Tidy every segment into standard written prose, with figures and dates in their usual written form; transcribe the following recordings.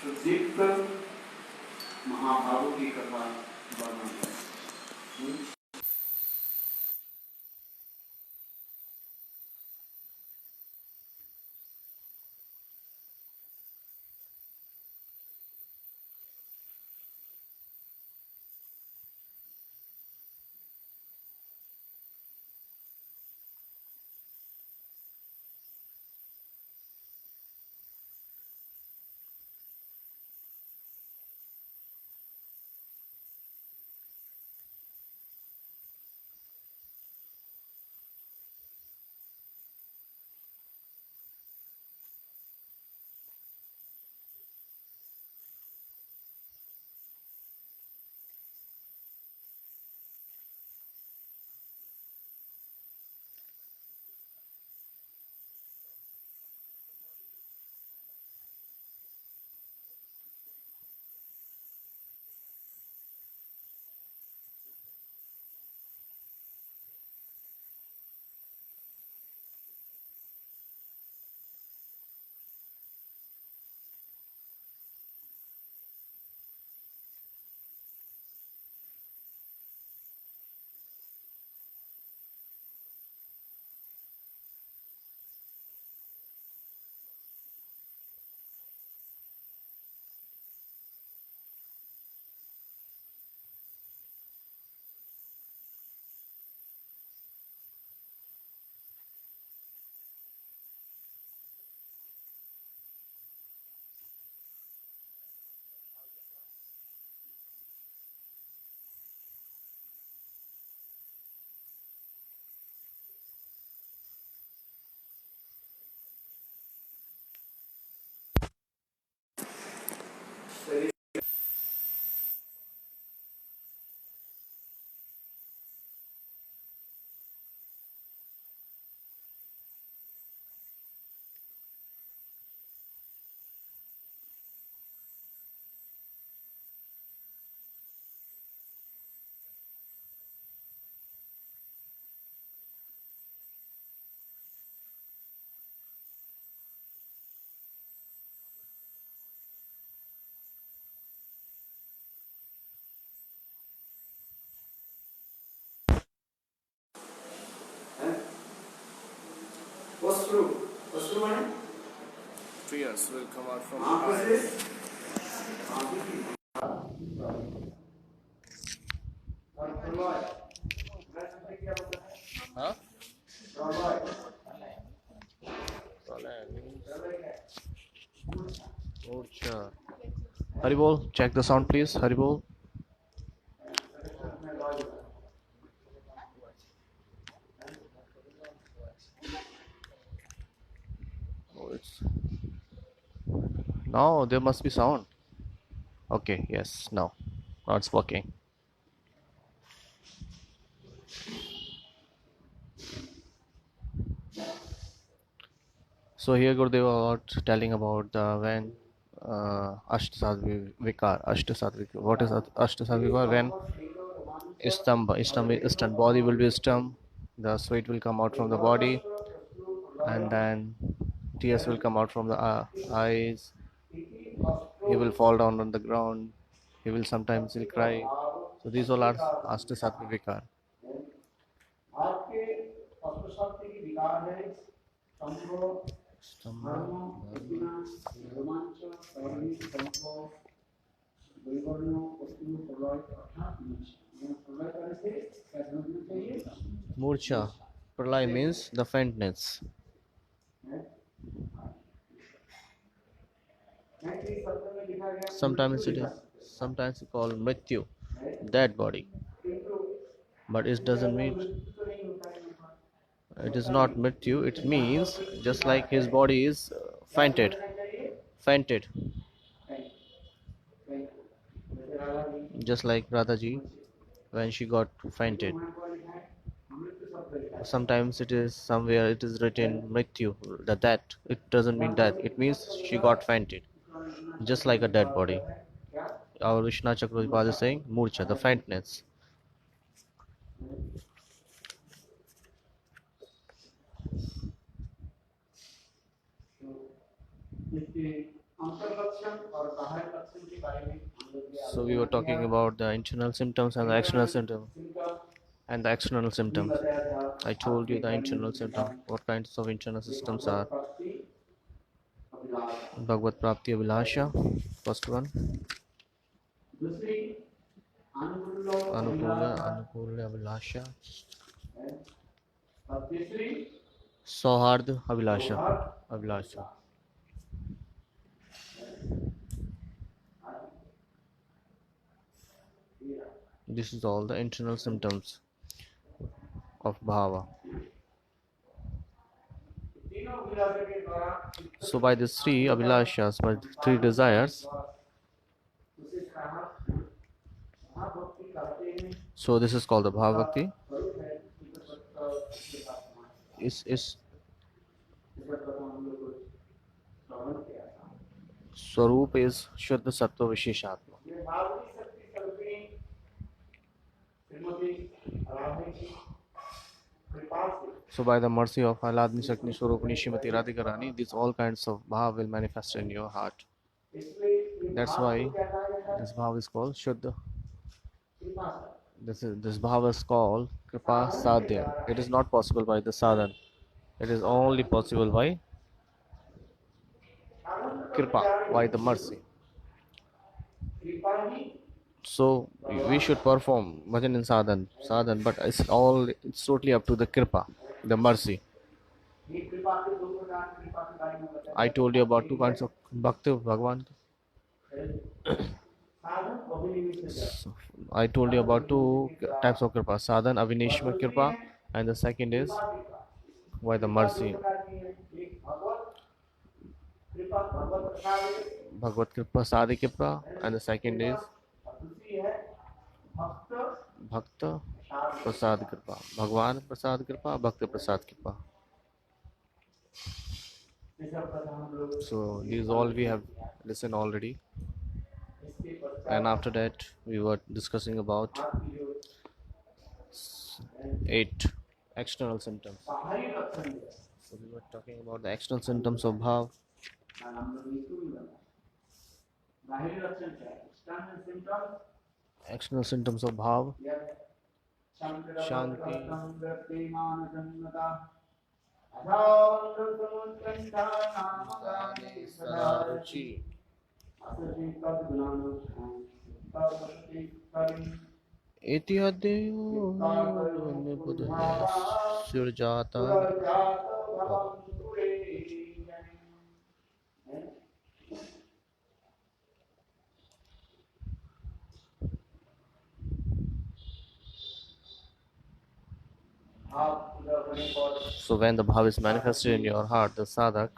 शुद्धिक महाभावों की कथा वर्णन है। वस्त्रु वस्त्रु माने Tears will come out from the eyes. Huh? Murcha. Haribol, check the sound please. Haribol. Oh, it's now there must be sound. Okay, yes, now it's working. So here Gurudeva was telling about the when Ashtasadvi Vikar. Ashtasadvi. What is Ashtasadvi Vikar? When stump body will be stump, the sweat will come out from the body, and then tears will come out from the eyes. He will fall down on the ground. He will sometimes he'll cry. So these all are Ashtasadvi Vikar. आपके अस्पष्टता की विकार है संभव धर्म उद्दीना रोमांच प्रवृत्ति संभव विवरण वस्तु प्रलय अर्थात यह प्रलय करने से क्या समझना चाहिए Murcha. Pralay means the faintness. Sometimes it is sometimes called Mrityu, dead body. But it doesn't mean it is not Mrityu, it means just like his body is fainted. Fainted. Just like Radhaji when she got fainted. Sometimes it is somewhere it is written Mrityu, the death. It doesn't mean death, it means she got fainted. Just like a dead body. Our Vishnu Chakravarti is saying Murcha, the faintness. So we were talking about the internal symptoms and the external symptom and the external symptoms. I told you the internal symptom. What kinds of internal systems are Bhagavad Prapti Abhilasha, first one. दूसरी अनुकूलो Anukula, Anukula Abhilasha. और तीसरी Sauhard Abhilasha. Abhilasha. This is all the internal symptoms of bhava. तीनों अभिलाषा के द्वारा So by these three abhilashas, by three desires, उसे कहा महाभक्ति कहते हैं so this is called the bhava bhakti. स्वरूप है शुद्ध सत्ता के साथ Is इस पर हम लोग श्रवण किया था Swarup is Shuddha Sattva Visheshatma. ये भावनी शक्ति स्वरूपिणी श्रीमती राधे की कृपा से So by the mercy of Aladni Shakti Swarupani Shrimati Radhika Rani, these all kinds of bhav will manifest in your heart. इसलिए ये That's भाव why को क्या कहा जाता है this bhav is called Shuddha. कृपा से This bhav is called Kripa Sadhya. It is not possible by the sadhan. It is only possible by Kripa, by the mercy. कृपा ही So we should perform bhajan in sadhan, but it's totally up to the Kripa, the mercy. ये कृपा के दो प्रकार की कृपा के बारे में बताया I told you about two kinds of bhakti of Bhagavan. साधन अभिनिवेश है So, I told you about two types of kripa, sadhan, avinishma kripa, and the second is by the mercy, एक भगवत कृपा भगवत प्रसाद Bhagavad kripa, sadhi kripa, and the second is और दूसरी है भक्त bhakta प्रसाद prasad kripa, Bhagwan prasad kripa, bhakti prasad kripa. इस पर हम लोग So these all we have listened already, इसके पश्चात and after that we were discussing about आपकी जो 8 external symptoms. बाहरी लक्षण है So we were talking about the external symptoms of bhav. हम लोग नीतू भी बना बाहरी लक्षण क्या है external symptoms External symptoms of bhav. Shanti Shanti. प्रेमान जन्मता अथावृतमुत्कण्ठा नामगाने सदा रुचि असति तद्गुणानु तद्वशति करिं Etihadeo Surjata. सुरजात भवन्तु रे आप पूजा करने पर So when the bhav is manifested in your heart, the sadhak,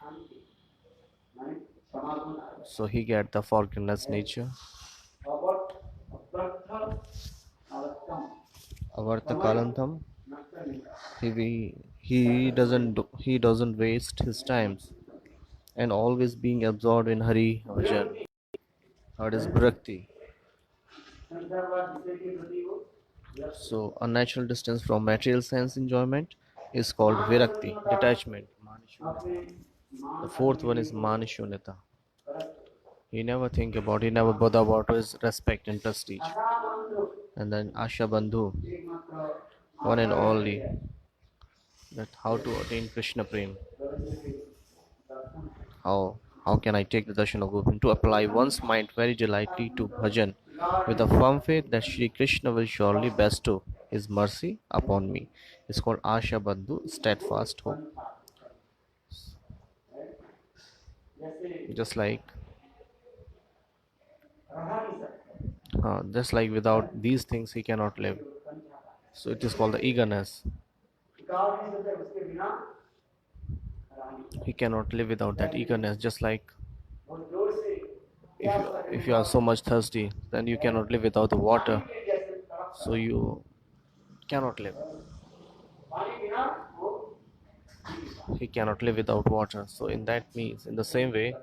माने समागम आएगा so he get the forgiveness nature. अवट अप्रथ अवतम Avarta kalantam. नक्कर निका He doesn't waste his times and always being absorbed in Hari Bhajan. That is Bhakti. संसारवाद विषय के प्रति वो So a natural distance from material sense enjoyment is called Virakti, detachment. अपने The fourth one is Manishunita. परत He never think about, he never bother about his respect and prestige. असावंत And then Asha Bandhu, एकमात्र one and only, that how to attain Krishna Prem. Darshan How can I take the darshan of Govind? To apply one's mind very delightfully to bhajan with a firm faith that Shri Krishna will surely bestow his mercy upon me. It's called Asha Bandhu, steadfast hope. जैसे Just like रहा नहीं सकता just like without these things he cannot live. So it is called the eagerness. टिकाव नहीं सकता उसके बिना रहा नहीं सकता He cannot live without that eagerness. Just like बहुत जोर से if you are so much thirsty, then you cannot live without the water. के जैसे तड़प So you cannot live. पानी बिना वो He cannot live without water. So in that means, in the same way,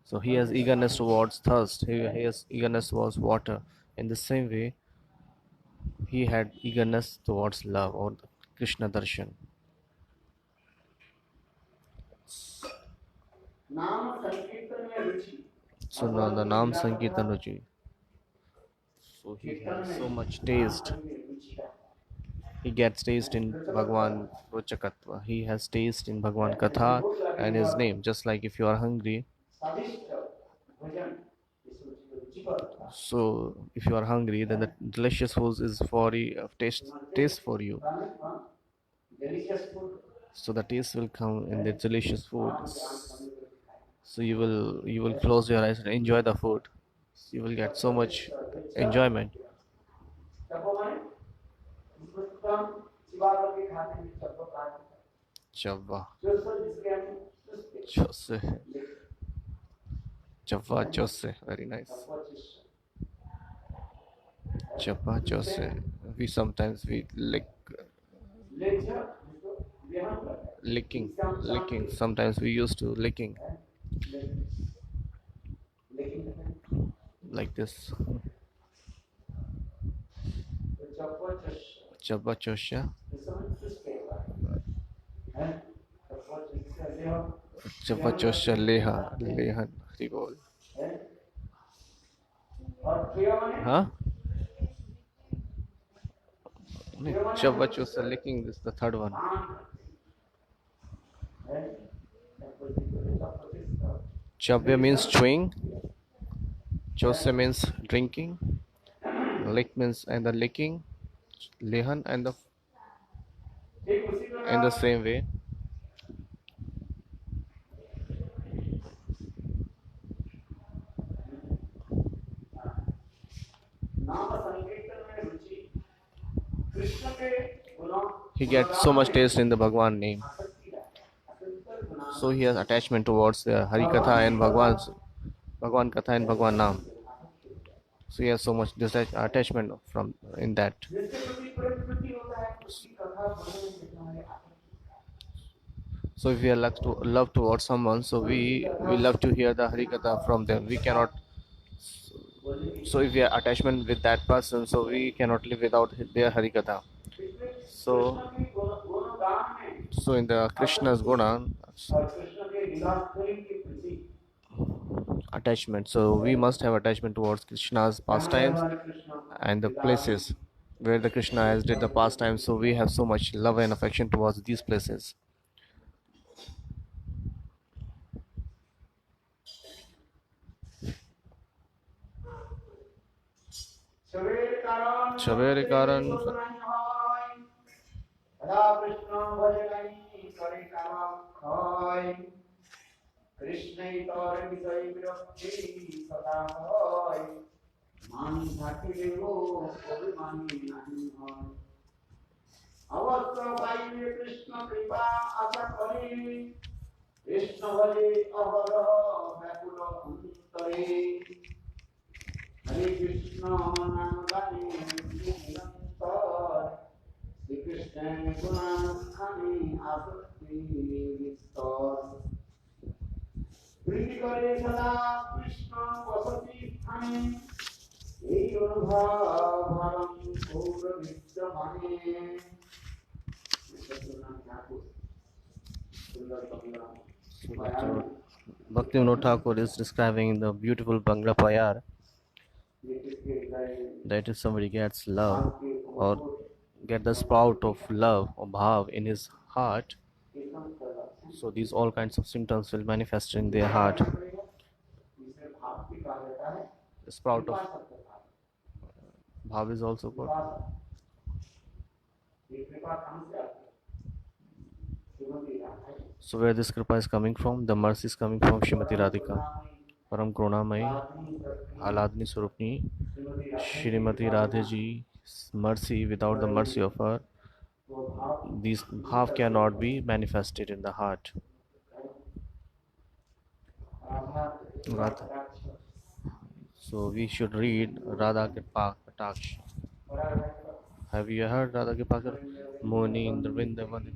so he has eagerness towards thirst. He has eagerness towards water. In the same way, he had eagerness towards love or Krishna darshan. नाम संकीर्तन में रुचि So now the Nam Sankirtan Ruchi. So he has so much taste. He gets taste in Bhagwan Rochakatva. He has taste in Bhagwan Katha and his name. Just like if you are hungry, so if you are hungry, then the delicious food is for taste for you. So the taste will come in the delicious food. So you will close your eyes and enjoy the food. You will get so much enjoyment. Chavva Chose. Chavva Chose. Very nice. Chavva Chose. We licking. Sometimes we used to licking like this. Chavva Chosya. Chavva Chosya Leha. Lehan. Rigol. Huh? Chavva Chosya licking. This is the third one. Chavya means chewing. Chose means drinking. Lick means and the licking. Lehan and the in the same way. He gets so much taste in the Bhagwan name. So he has attachment towards the Hari Katha and Bhagwan Katha and Bhagwan Nam. So he has so much attachment from in that. So if we are love towards someone, so we love to hear the Hari Katha from them. We cannot. So if we are attachment with that person, so we cannot live without their Hari Katha. So in the Krishna's Guna, attachment. So we must have attachment towards Krishna's pastimes and the places where the Krishna has did the pastimes. So we have so much love and affection towards these places. Chavere Karan. Krishna tor bisay virakti sada hoy man thaki devo abhimani nahi hoy avasya paile Krishna kripa asa kare Krishna bhale ahara vyakula antare Hare Krishna nam gane nirantar Shri Krishna gunanukkhani asakti vistar प्रीति करे सदा कृष्ण वसति स्थाने यही अनुभव भरम पूर्ण विद्यमाने Bhaktivinoda Thakur is describing the beautiful Bangla Payar, that if somebody gets love or get the sprout of love or bhav in his heart, so these all kinds of symptoms will manifest in their heart. The sprout of bhav is also good. So where this kripa is coming from? The mercy is coming from Shrimati Radhika, Param Karunamayi, Aladni Swarupni, Shrimati Radhaji's mercy. Without the mercy of her, these bhav cannot be manifested in the heart. Radha. So we should read Radha Kripa Kataksh. Have you heard Radha Kripa Kataksh? Moni Indra Vrindavan.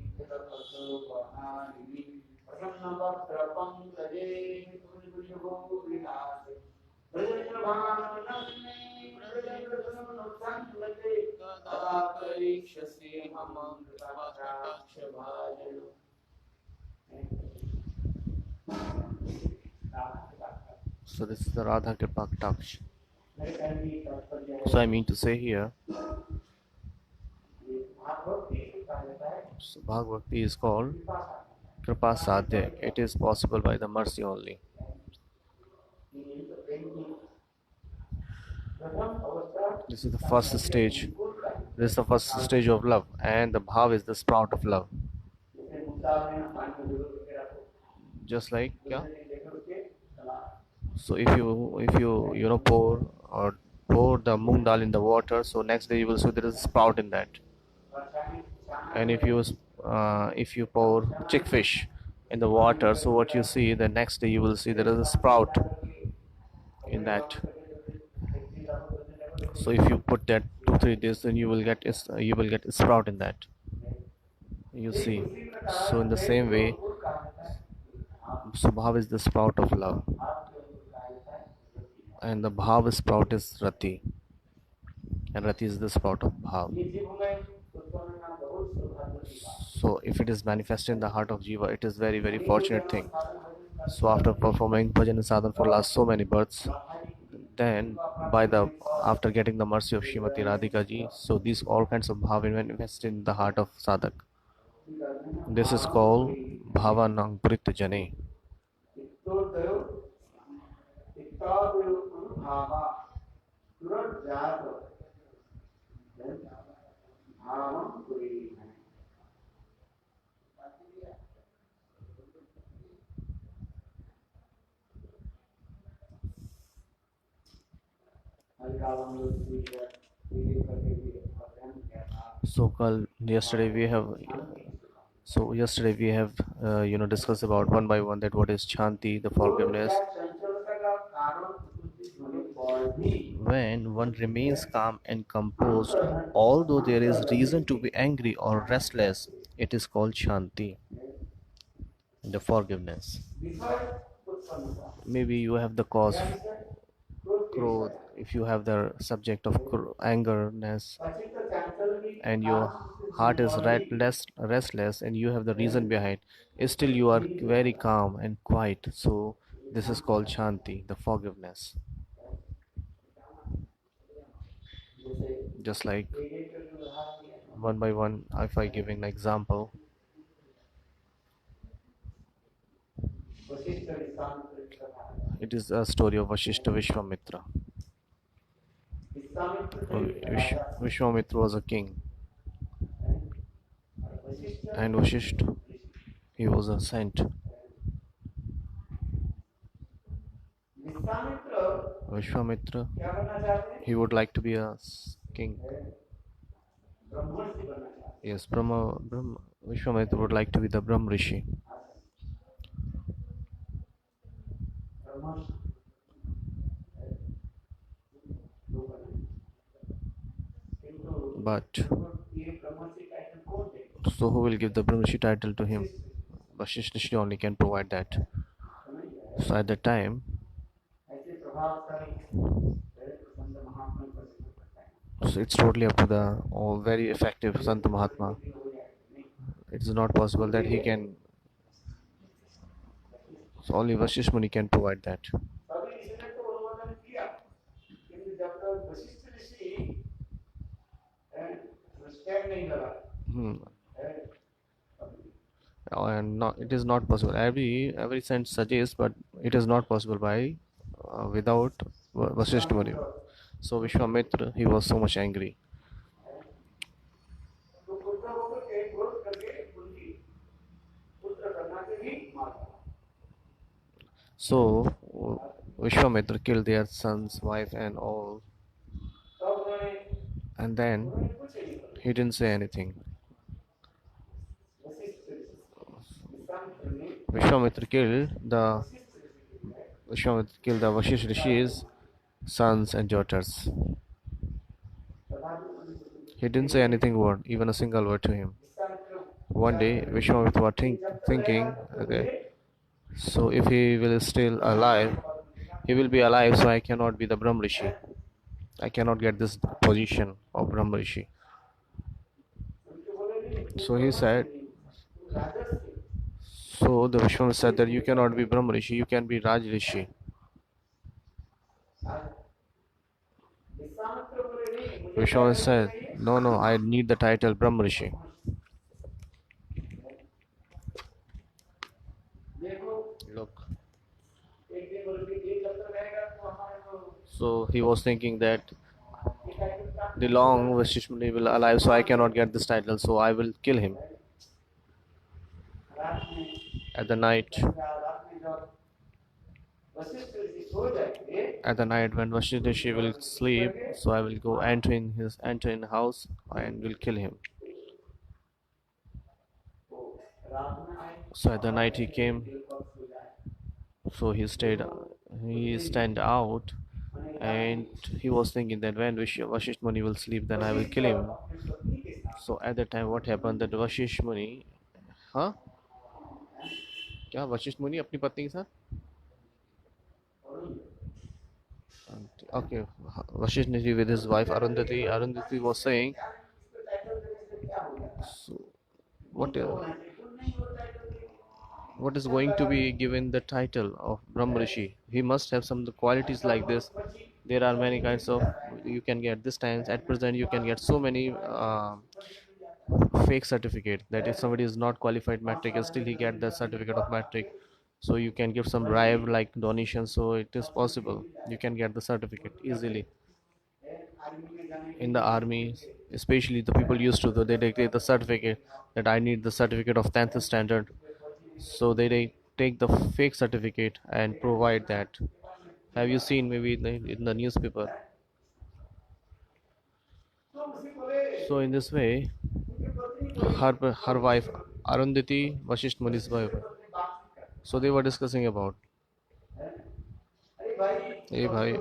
So this is the Radha Kripa Kataksh. मेरे कहने की तात्पर्य है So I mean to say here, कि भागवत की कहा जाता है so Bhagavati is called कृपा साधना Kripa Sadhya. It is possible by the mercy only. यही तो प्रेम की प्रथम अवस्था This is the first stage. This is the first stage of love, and the bhav is the sprout of love. जैसे मुद्दा में पानी में जरूर रखे रखो Just like, yeah. दूसरे दिन देखो उसके सलाह So if you pour the moong dal in the water, so next day you will see there is a sprout in that. And if you pour chickfish in the water, so what you see the next day you will see there is a sprout in that. So if you put that 2-3 days, then you will get a sprout in that. You see. So in the same way, Subhav is the sprout of love, and the Bhav sprout is Rati, and Rati is the sprout of Bhav. So if it is manifested in the heart of Jiva, it is very very fortunate thing. So after performing bhajan and sadhana for last so many births, then after getting the mercy of Srimati Radhika ji, so these all kinds of bhav manifest in the heart of sadhak. This is called bhavanang prit jane. So yesterday we have discussed about one by one that what is Shanti, the forgiveness. When one remains calm and composed, although there is reason to be angry or restless, it is called Shanti, the forgiveness. Maybe you have the cause growth, if you have the subject of angerness, and your heart is restless, and you have the reason behind, still you are very calm and quiet. So this is called Shanti, the forgiveness. Just like one by one, if I give an example, it is a story of Vashishta Vishwamitra. Vishwamitra was a king, and Vashishta, he was a saint. Vishwamitra, he would like to be a king. Yes, Vishwamitra would like to be the Brahm Rishi. But so who will give the Brahm Rishi title to him? Vashishta Rishi only can provide that. So at that time, so it's totally up to the very effective Santa Mahatma. It is not possible that he can. So only Vashish Muni can provide that. And it is not possible. Every saint suggests, but it is not possible without Vasishtha Muni. So Vishwamitra, he was so much angry. So Vishwamitra killed their sons, wife, and all. And then he didn't say anything. Vishwamitra killed the Vashish Rishi's sons and daughters. He didn't say even a single word to him. One day, Vishwamitra was thinking, okay, so if he will still alive, he will be alive, so I cannot be the Brahm Rishi. I cannot get this position of Brahm Rishi. So he said, so the Vishwamitra said that you cannot be Brahm Rishi, you can be Raj Rishi. Vishwamitra said, no, no, I need the title Brahma Rishi. Look. So he was thinking that the long Vasishtha Muni will alive, so I cannot get this title, so I will kill him. At the night, when Vasishtha Rishi will sleep, so I will go enter in the house and will kill him. So at the night he came, so he stand out, and he was thinking that when Vasishtha Muni will sleep, then I will kill him. So at that time what happened, that Vasishtha Muni, हाँ क्या वशिष्ठ मुनि अपनी पत्नी के साथ, okay, Vasishtha Muni with his wife Arundhati was saying, so what is going to be given the title of Brahma Rishi? He must have some qualities like this. There are many kinds of, you can get this times at present you can get so many fake certificate, that if somebody is not qualified metric and still he get the certificate of metric, so you can give some bribe like donation, so it is possible you can get the certificate easily. In the army especially, the people used to, they take the certificate, that I need the certificate of 10th standard, so they take the fake certificate and provide that. Have you seen maybe in the newspaper? So in this way, her wife Arundhati, Vasishtha Muni's wife, so they were discussing about, hey bhai,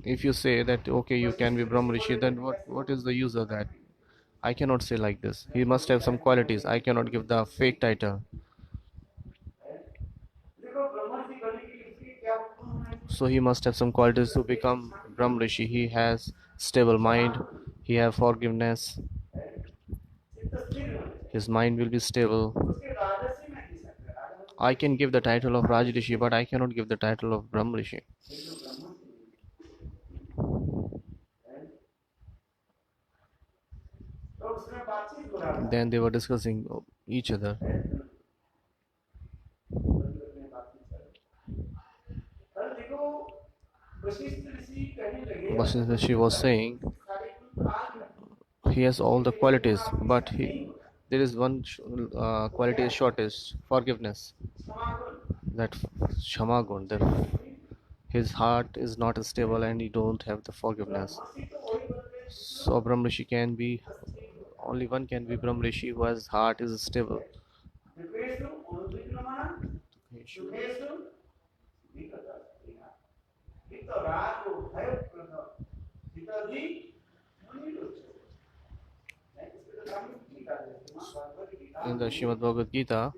if you say that okay you can be Brahma Rishi, then what is the use of that? I cannot say like this. He must have some qualities. I cannot give the fake title. So he must have some qualities to become Brahma Rishi. He has stable mind. He have forgiveness. His mind will be stable. I can give the title of Raj Rishi, but I cannot give the title of Brahma Rishi. Then they were discussing each other. Vasishtha Rishi was saying he has all the qualities, but there is one quality is shortage: forgiveness. That Shamagun, that his heart is not stable and he don't have the forgiveness. So Brahma Rishi can be, only one can be Brahma Rishi who has heart is stable. In the Srimad Bhagavad Gita,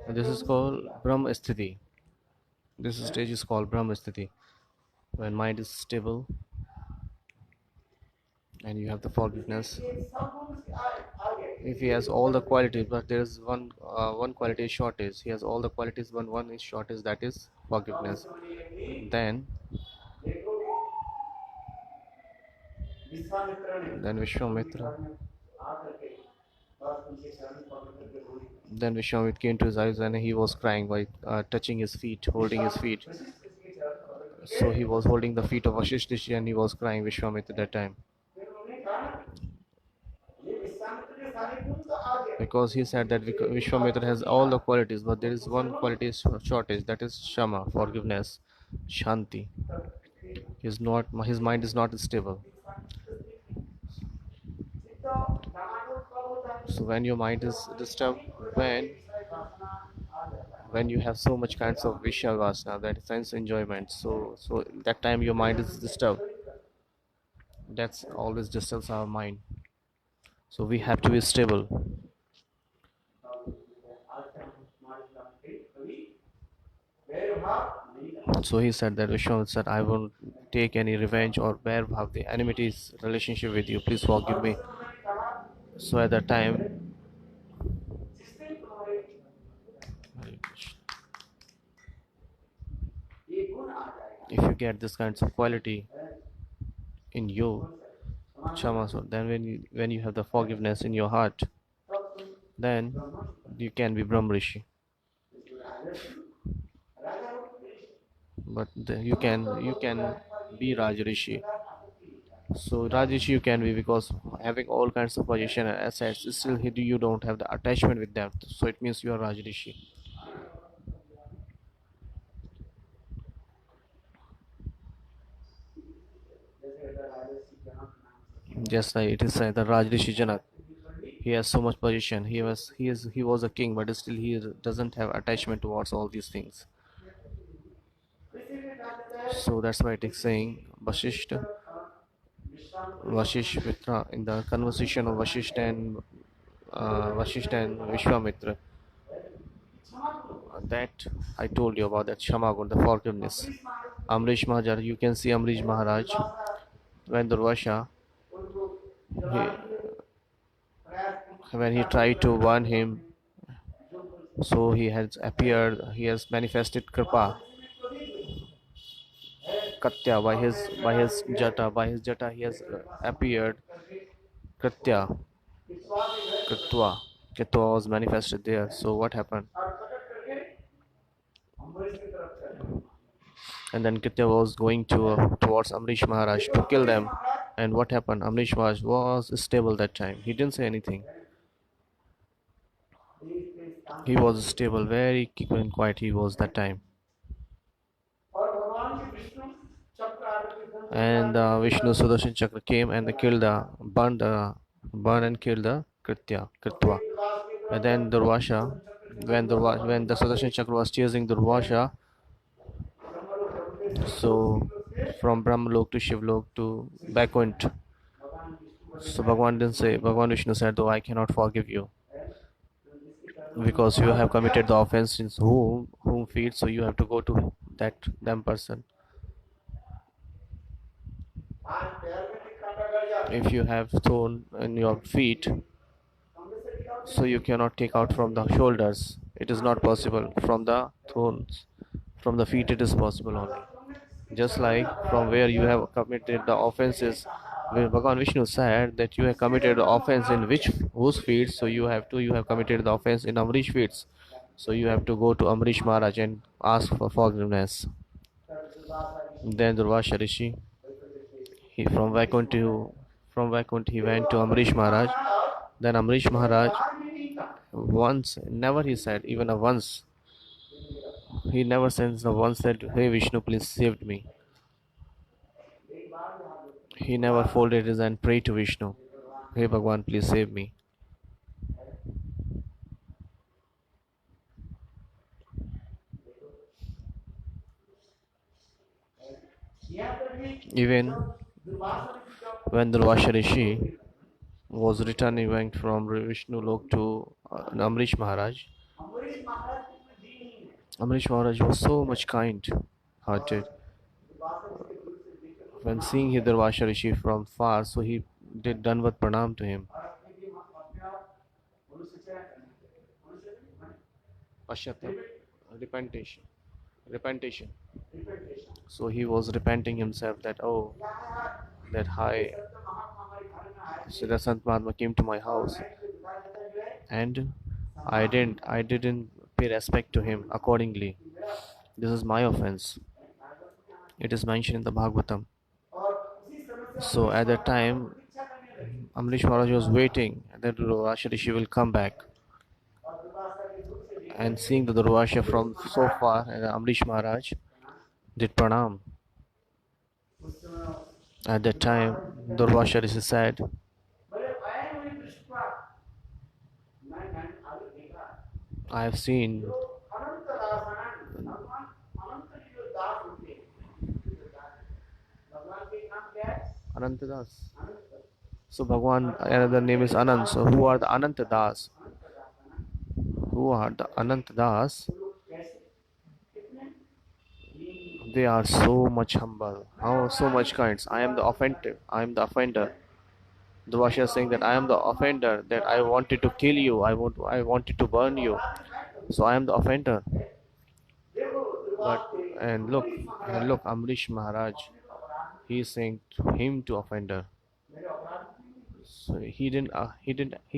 this is called Brahma Sthiti. This stage is called Brahma Sthiti, when mind is stable and you have the forgiveness. If he has all the qualities, but there is one quality is shortage. He has all the qualities, but one is shortage, that is forgiveness. Then Vishwamitra came to his eyes and he was crying by touching his feet, holding his feet. So he was holding the feet of Vasishtha Rishi and he was crying, Vishwamitra, at that time. Because he said that Vishwamitra has all the qualities, but there is one quality shortage, that is Shama, forgiveness, Shanti. His mind is not stable. So when your mind is disturbed, when you have so much kinds of Vishya Vasana, that is sense enjoyment, so that time your mind is disturbed. That's always disturbs our mind. So we have to be stable. So he said that Vishwamitra said, I won't take any revenge or bear bhav, the enmity's relationship with you. Please forgive me. So at that time, if you get this kinds of quality, in you, Kshama, so then when you have the forgiveness in your heart, then you can be Brahm Rishi. But you can be Raj Rishi. So Raj Rishi you can be because having all kinds of position and assets, still you don't have the attachment with them. So it means you are Raj Rishi. Just like it is said, the Raj Rishi Janak. He has so much position. He was a king, but still he doesn't have attachment towards all these things. So that's why it is saying Vashish Mitra in the conversation of Vashishtha and Vishwamitra. That I told you about that Shamagun, the forgiveness. Amrish Maharaj, you can see Amrish Maharaj when Durvasha, when he tried to warn him, so he has appeared, he has manifested Kripa, Katya by his jata he has appeared Kritya, Kritwa. Kritwa was manifested there. So what happened? And then Kritya was going towards Amrish Maharaj to kill them. And what happened? Amrish Maharaj was stable that time. He didn't say anything. He was stable, very keep and quiet he was that time. And Vishnu Sudarshan Chakra came and they burned and killed the Kritwa. And then Durvasha, when the Sudarshan Chakra was chasing Durvasha, so from Brahmalok to Shivlok to Vaikuntha, so Bhagwan Vishnu said, though I cannot forgive you because you have committed the offense in whom feet, so you have to go to that them person. If you have thorn in your feet, so you cannot take out from the shoulders. It is not possible. From the thorns, from the feet, it is possible only. Just like from where you have committed the offenses, where Bhagavan Vishnu said that you have committed the offense in whose feet, so you have committed the offense in Amrish feet. So you have to go to Amrish Maharaj and ask for forgiveness. Then Durvasha Rishi, from Vaikuntha he went to Amrish Maharaj. Then Amrish Maharaj once, never he said, even a once, he never said once said, hey Vishnu, please save me. He never folded his hand, prayed to Vishnu, hey Bhagwan, please save me. Even when Durvasha Rishi was returning went from Vishnu Lok to Amrish Maharaj, Amrish Maharaj was so much kind hearted. When seeing Durvasha Rishi from far, so he did Danvat Pranam to him. Pashyata, repentation. So he was repenting himself that, oh, that hi, Siddha Sant Mahatma came to my house and I didn't pay respect to him accordingly. This is my offense. It is mentioned in the Bhagavatam. So at that time, Amrish Maharaj was waiting that Durvasha Rishi will come back. And seeing the Durvasha from so far, and Amrish Maharaj did pranam. At that time, Durvasha Rishi said, I have seen Anantadas. So Bhagwan, another name is Anant. So who are the Anantadas? Who are the Anantadas? They are so much humble. How so much kind. I am the offender. I am the offender. Durvasha is saying that I am the offender. That I wanted to kill you. I wanted to burn you. So I am the offender. But and look, Amrish Maharaj. he is saying to him to offender. So he didn't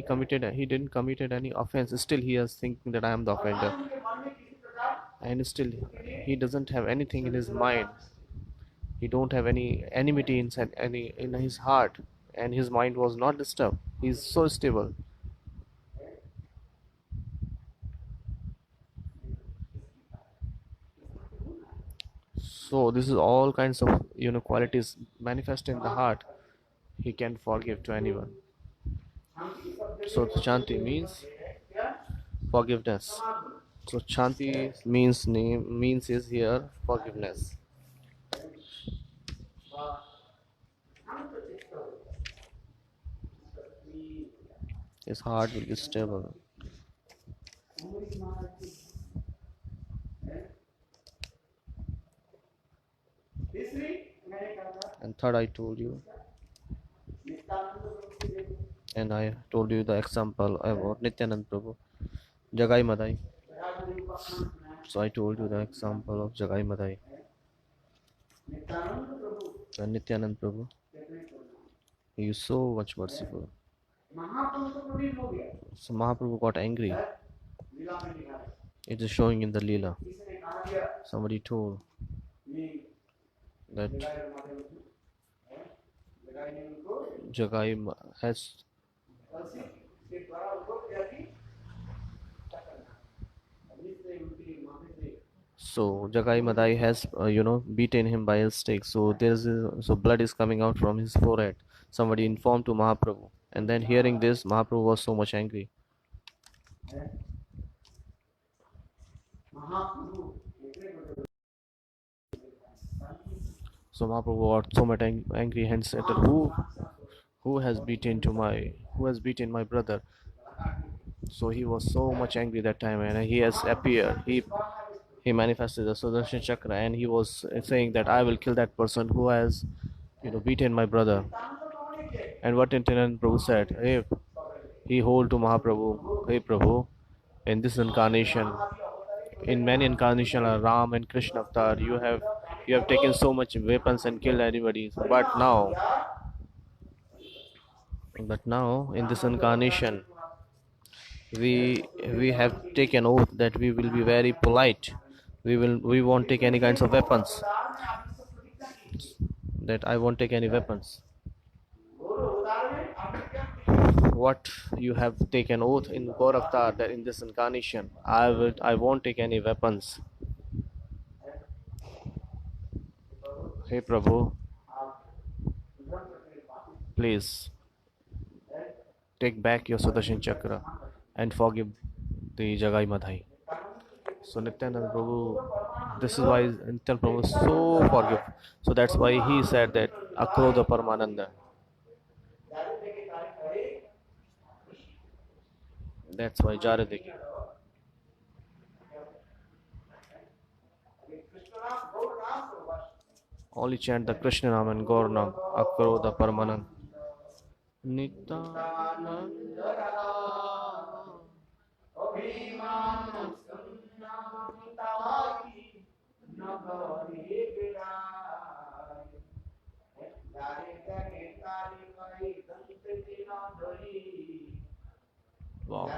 committed any offense. Still he is thinking that I am the offender, and still he doesn't have anything in his mind. He don't have any enmity any in his heart, and his mind was not disturbed. He's so stable. So this is all kinds of qualities manifest in the heart. He can forgive to anyone. So Shanti means forgiveness. So Shanti means is here forgiveness. His heart will be stable. And third, I told you, and I told you the example about Nityanand Prabhu, Jagai Madai. So I told you the example of Jagai Madai and Nityanand Prabhu. He is so much merciful. So Mahaprabhu got angry. It is showing in the Leela. Somebody told that Jagai has Jagai Madai has beaten him by a stick. So so blood is coming out from his forehead. Somebody informed to Mahaprabhu, and then hearing this, Mahaprabhu was so much angry. So Mahaprabhu got so much angry and said that who has beaten my brother. So he was so much angry that time, and he has appeared. He manifested the Sudarshan Chakra, and he was saying that I will kill that person who has beaten my brother. And what Nityanand Prabhu said, hey, he hold to Mahaprabhu, hey Prabhu, in this incarnation, in many incarnations Ram and Krishna avatar, you have taken so much weapons and killed anybody, but now in this incarnation we have taken oath that we will be very polite. We won't take any kinds of weapons. That I won't take any weapons. What you have taken oath in Gaur Avatar that in this incarnation I won't take any weapons. Hey Prabhu, please take back your Sudarshan Chakra and forgive the Jagai Madhai. So Nityanand Prabhu, this is why Nityanand Prabhu is so forgive. So that's why he said that Akrodha Paramananda. That's why Jaradeki. Only chant the Krishna Nam and Gaur Nam, Akrodha Paramananda. Nityananda Wow.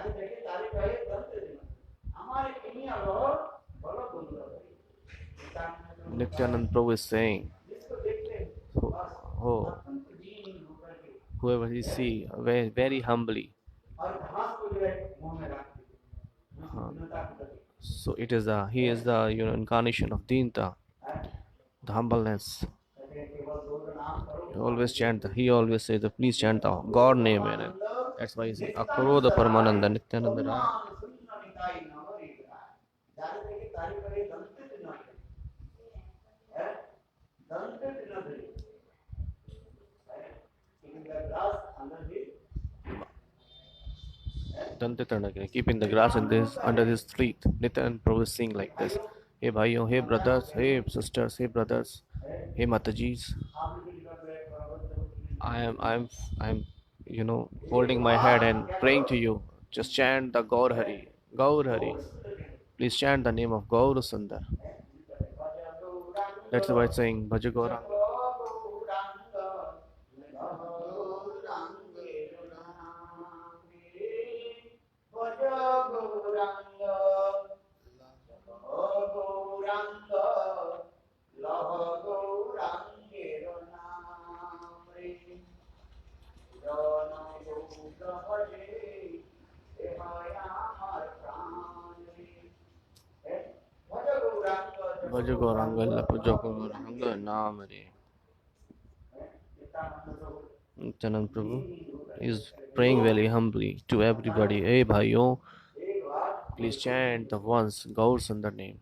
Nityanand Prabhu is saying, oh, whoever he see very, very humbly. So he is the incarnation of Dinta, the humbleness. He always says that please chant the God name in it. That's why he says Akrodha Paramananda Nityananda Raya. Keeping the grass under his feet. Nityanand Prabhu is saying like this. Hey bhaiyo, hey brothers, hey sisters, hey brothers, hey matajis. I'm holding my head and praying to you. Just chant the Gaur Hari. Gaur Hari. Please chant the name of Gaur Sundar. That's why it's saying Bhaja Gauranga. Bhaj Gauranga Pujo Gauranga Naam Re. Nityanand Prabhu is praying very humbly to everybody. Hey bhaiyo, please chant the once Gaur Sundar name.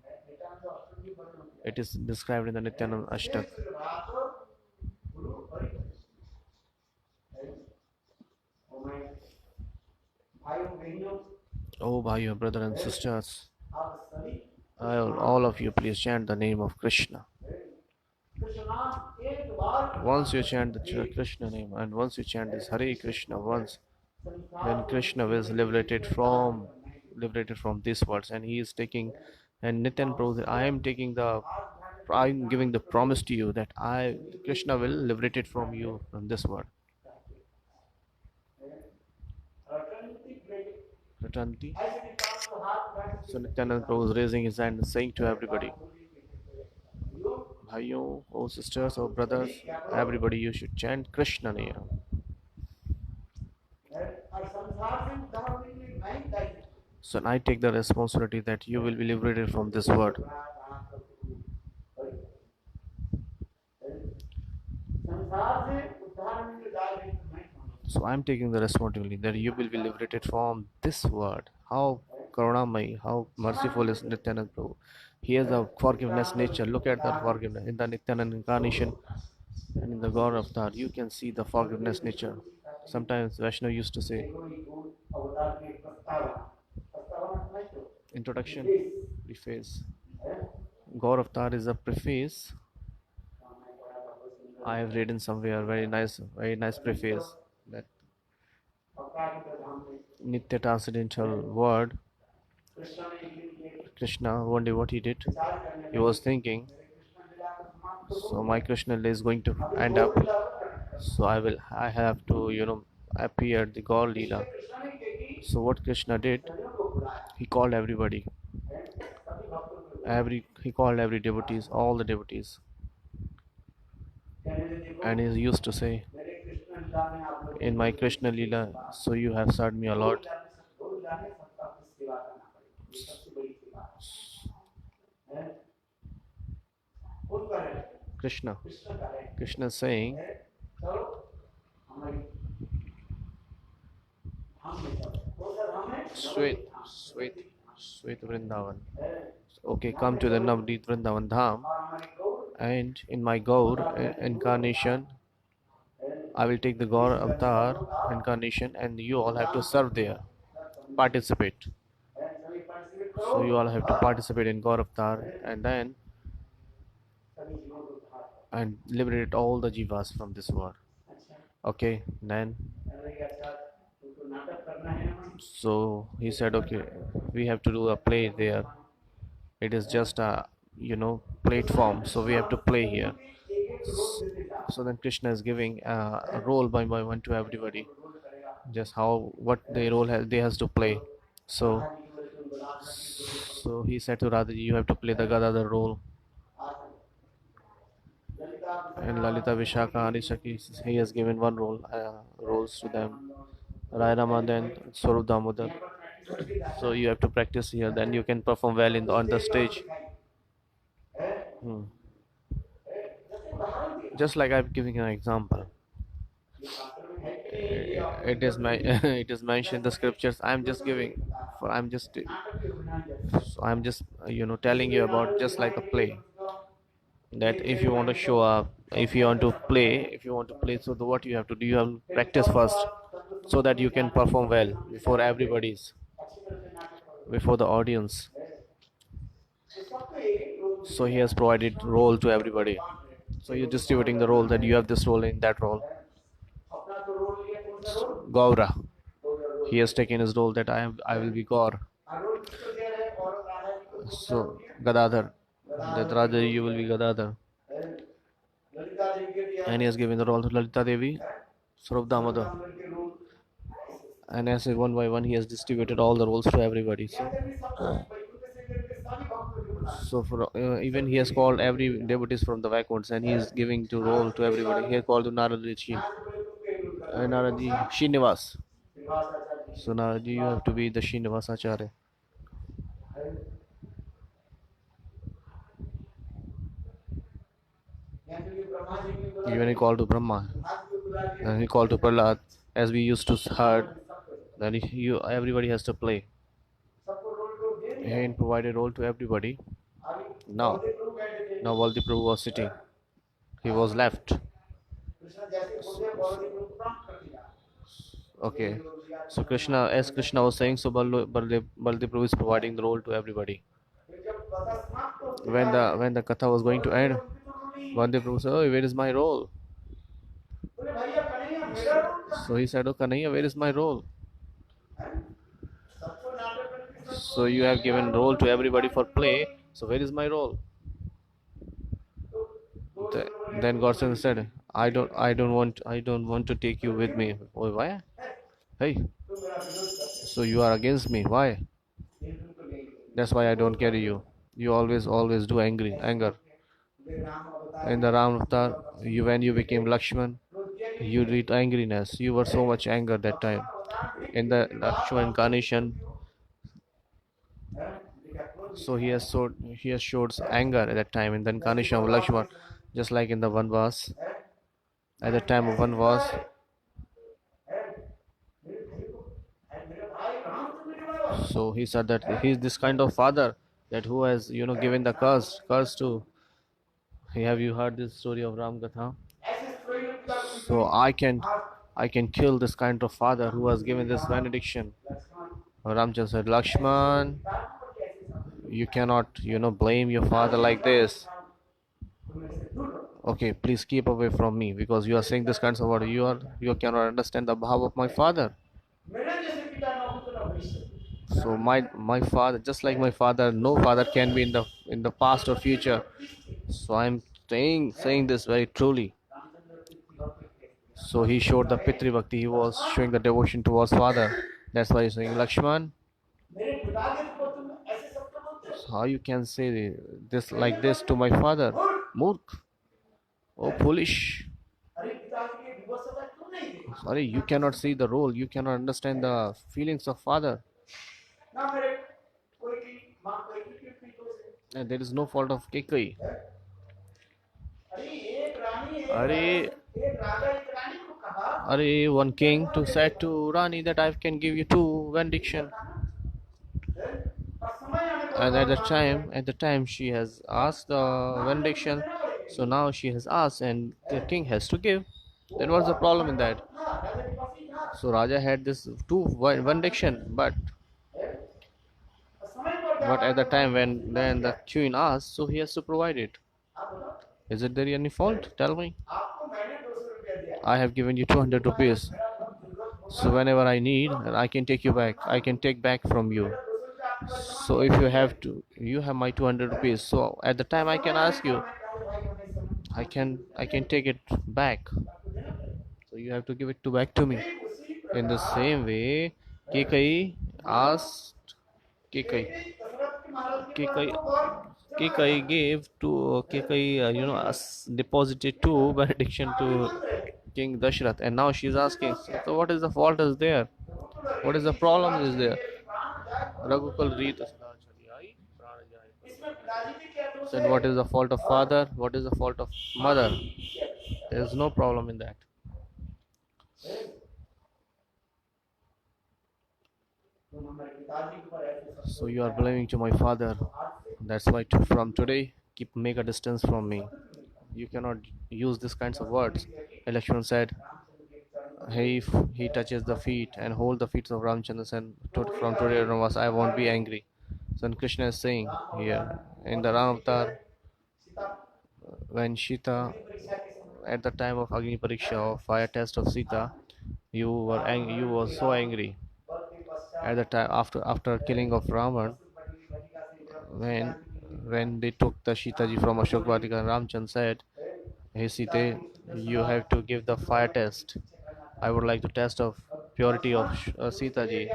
It is described in the Nityanand Ashtak. Oh bhaiyo, brother and sisters, all of you please chant the name of Krishna. Once you chant the Krishna name and once you chant this Hare Krishna once, then Krishna is liberated from these words, and he is taking, and Nityan Prabhu, I am giving the promise to you that Krishna will liberate it from you from this word. Ratanti. So Nityanand Prabhu is raising his hand and saying to everybody, Bhaiyo, oh sisters, oh brothers, everybody you should chant Krishna name. So I take the responsibility that you will be liberated from this word. So I am taking the responsibility that you will be liberated from this word. How Karunamai, how merciful is Nityanand Prabhu. He has a forgiveness nature. Look at that forgiveness in the Nityanand incarnation and in the God Avatar. You can see the forgiveness nature. Sometimes Vaishnav used to say, introduction, preface. God Avatar is a preface. I have read in somewhere very nice preface that Nitya transcendental word. Krishna, one day what he did, he was thinking, so my Krishna is going to end up, so I have to appear the God Leela. So what Krishna did, he called everybody, he called every devotees, all the devotees, and he used to say, in my Krishna Leela, so you have served me a lot. Krishna is saying, Sweet Vrindavan. Okay, come to the Navdeep Vrindavan Dham, and in my Gaur incarnation, I will take the Gaur Avatar incarnation, and you all have to serve there, participate. So you all have to participate in Gaur Avatar, and then liberate all the jivas from this world. Okay, then so he said, okay, we have to do a play there. It is just a platform, so we have to play here. So then Krishna is giving a role by one to everybody, just what their role they has to play. So he said to Radha, you have to play the Gadadhar role, and Lalita, Vishaka, Adishaki, he has given one roles to them. Rai Rama, then Swarup Damodar. So you have to practice here, then you can perform well on the stage. Just like I'm giving an example. It is mentioned in the scriptures. I'm just telling you about, just like a play, that if you want to show up, if you want to play, so what you have to do, you have to practice first, so that you can perform well before the audience. So he has provided role to everybody, so you're distributing the role, that you have this role in that role. Gaura, he has taken his role that I will be Gaur. So Gadadhar, that Radha, you will be Gadadhar, and he has given the role to Lalita Devi, Swarup Damodar, and as one by one he has distributed all the roles to everybody. So for even he has called every devotees from the Vaikuntha, and he is giving to role to everybody. He has called to Narad Rishi, Narad Srinivas. Srinivasacharya. So now you have to be the Srinivasacharya. यहाँ तो ये ब्रह्मा जी की बुला Even he called to Brahma, आज की बुला के and he called to Prahlad, as we used to heard that everybody has to play. सबको रोल दे दिया He provided role to everybody. अभी Now, बलदेव प्रभु बैठे थे now Baldev Prabhu was sitting. He was left. Krishna जैसे बोलते बलदेव प्रभु प्रणाम कर दिया Okay. So Krishna, as Krishna was saying, so Baldev Prabhu is providing the role to everybody. फिर जब कथा समाप्त होती When the katha was going to end, Baldev Prabhu said, "Oh, where is my role?" बोले भैया कन्हैया मेरा role था So he said, "Oh, Kanhaiya, where is my role? सबको नाटक करके So you have given role to everybody for play. So where is my role?" Then Godson said, I don't want to take you with me." Oh, why? Hey, तो मेरा विरोध करते so you are against me? Why? हैं तुमको ले गए That's why I don't carry you. You always do anger. मेरे राम अवतार In the Ram Avatar, when you became Lakshman, you did angriness. You were so much anger that time. In the Lakshman incarnation, so he has showed anger at that time in the incarnation of Lakshman, just like in the Vanvas. At the time of Vanvas, मेरे भाई राम तो मेरे वाला so he said that he is this kind of father that who has given the curse to. Have you heard this story of Ram Gatha? ऐसे story में पिता को So I can kill this kind of father who has given this benediction. Lakshman Ramchandra said, Lakshman, पिता को कैसे समझे you cannot blame your father like this. तुम मेरे से दूर रहो Okay, please keep away from me because you are saying this kind of word. You cannot understand the bhav of my father. मेरे जैसे पिता न हो तो न भविष्य So my father, just like my father, no father can be in the past or future. So I'm saying this very truly. Ramchandra की भक्ति कैसे So he showed the Pitri Bhakti. He was showing the devotion towards father. That's why he's saying, Lakshman, मेरे पिता के को तुम ऐसे शब्द बोलते हो how you can say this like this to my father? Murk. Oh, foolish. अरे पिताजी की विवशता क्यों नहीं देखा Sorry, you cannot see the role. You cannot understand the feelings of father. ना मेरे कोई की मां कोई की दोष है And there is no fault of Kekai. अरे एक रानी Are एक राजा एक रानी को कहा Are one king to said to Rani that I can give you 2 benediction. और समय आने पर And at the time she has asked the benediction. So now she has asked and the king has to give. Then what's the problem in that? था राजा के पास ही था So Raja had this 2 benediction, but और समय पर क्या at the time when then the queen asked, so he has to provide it. आप बताओ Is it there any fault? Tell me. आपको मैंने 200 रुपया दिया I have given you 200 rupees. मेरा बहुत जरूरत होगा So whenever I need, I can take you back. I can take back from you. 200 रुपया आपके पास जमा So if you have to, you have my 200 rupees. So at the time I can ask you, मैं कहूँ भाई हमें समय I can take it back. आपको देना पड़ेगा So you have to give it back to me. ठीक उसी In the same way, Kekai asked Kekai. Dasharath के महाराज की Kekai बात को बहुत Kekai gave to Kekai, deposited 2 benediction to King Dashrath, and now she's asking, so what is the fault is there? What is the problem is there? Raghukul Reet इसमें पिताजी की क्या दोष said, what is the fault of father? What is the fault of mother? There is no problem in that. तुम हमारे पिताजी के ऊपर ऐसे सब So you are blaming to my father. That's why from today, make a distance from me. You cannot use these kinds of words. And Lakshman said, hey, if he touches the feet and hold the feet of Ramchandra, and from today onwards, I won't be angry. So Krishna is saying here in the Ram Avatar, Sita when Sita, परीक्षा के समय at the time of Agni Pariksha or fire test of Sita, you were so angry. बल के पश्चात At the time after killing of Ravan, बड़ी बटिका से जब when they took the Sitaji from Ashok Vatika, Ramchand said, hey Sita, you have to give the fire test. I would like to test of purity of Sita ji.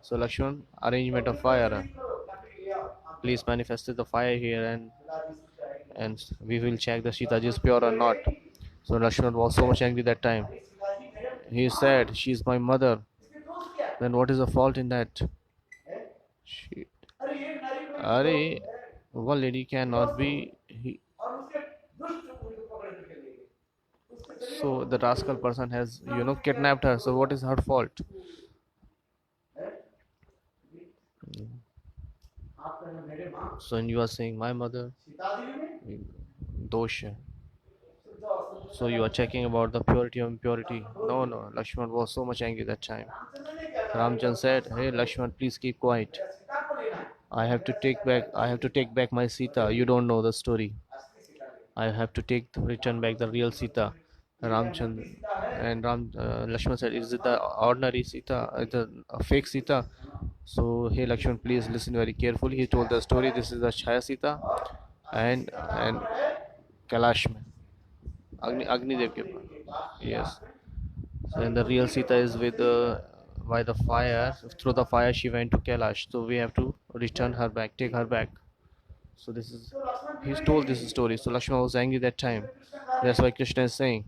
So Lakshman, arrangement of fire. लकड़ी लिया आप Please manifest the fire here and पिताजी से जाएंगे and we will check the Sita ji is pure or not. So Lakshman was so much angry that time. पिताजी मेरे He said, she is my mother. इसके दोष क्या Then what is the fault in that? Shit. Arey, one lady cannot be. So the rascal person has, kidnapped her. So what is her fault? So you are saying my mother, dosh hai. So you are checking about the purity or impurity. No, no. Lakshman was so much angry that time. Ramchandra said, "Hey Lakshman, please keep quiet. I have to take back my Sita. You don't know the story. I have to return back the real Sita." Ramchandra and Lakshman said, "Is it the ordinary Sita? A fake Sita?" So, hey Lakshman, please listen very carefully. He told the story. This is the Chaya Sita and Kailash mein. Agni Dev ke paas. Yes. So, and the real Sita is with by the fire. Through the fire, she went to Kailash. So we have to return her back, take her back. So this is he's told this story. So Lakshmana was angry that time. That's why Krishna is saying.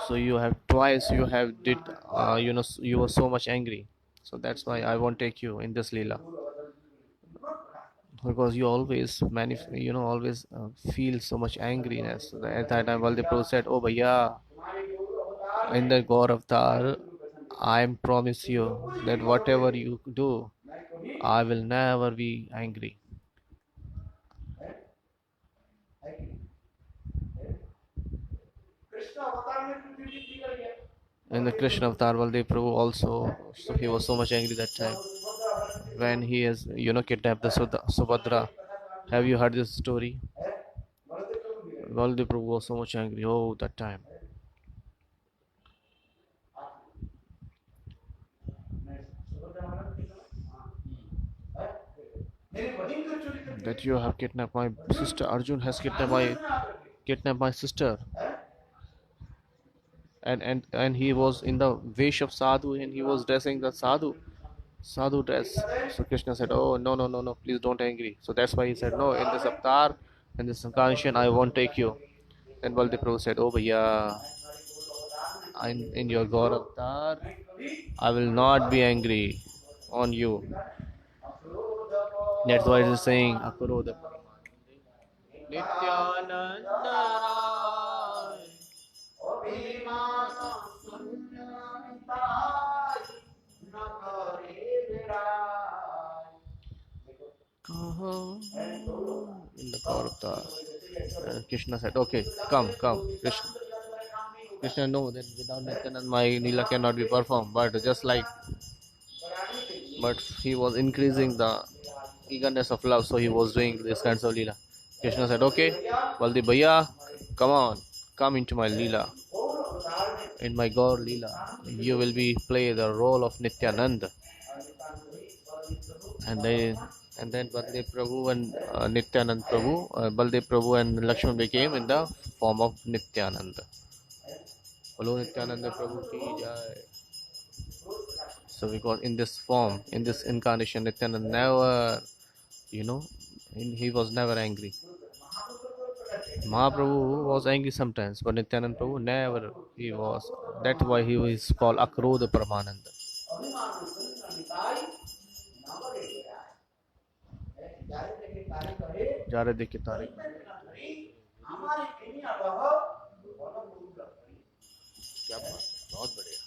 So you have twice you have did you were so much angry. So that's why I won't take you in this Leela. Because you always always feel so much angriness. So at that time Baldev Prabhu said, "Oh bhaiya, in the Gaur Avatar, I promise you that whatever you do, I will never be angry." In the Krishna Avatar, Baldev Prabhu also, so he was so much angry that time when he has, kidnapped the Subhadra. Have you heard this story? Baldev Prabhu was so much angry. Oh, that time. That you have kidnapped my sister. Arjun has kidnapped my sister. And he was in the vesh of sadhu and he was dressing the sadhu dress. So Krishna said, "Oh no, no, no, no, please don't angry." So that's why he said, "No, in this avatar, in this incarnation, I won't take you." And Baldev Prabhu said, "Oh bhaiya, in your God avatar, I will not be angry on you." That's why it is saying Akrodha Nityananda Rai. In the power of the Krishna said, "Okay, come, come." Krishna know that without Nityanand my Leela cannot be performed, but but he was increasing the eagerness of love, so he was doing this kinds of Leela. Krishna said, "Okay, Baldi Bhaiya, come on, come into my Leela. In my Gaur Leela, you will be play the role of Nityanand." And then Baldev Prabhu and Nityanand Prabhu, Baldev Prabhu and Lakshman became in the form of Nityananda. Hello Nityananda Prabhu ki jai. So because in this form, in this incarnation, Nityananda never, he was never angry. Mahaprabhu was angry sometimes, but Nityananda Prabhu never. He was. That's why he is called Akrodha Paramananda. जारे देखे तारे क्या बात है बहुत बढ़िया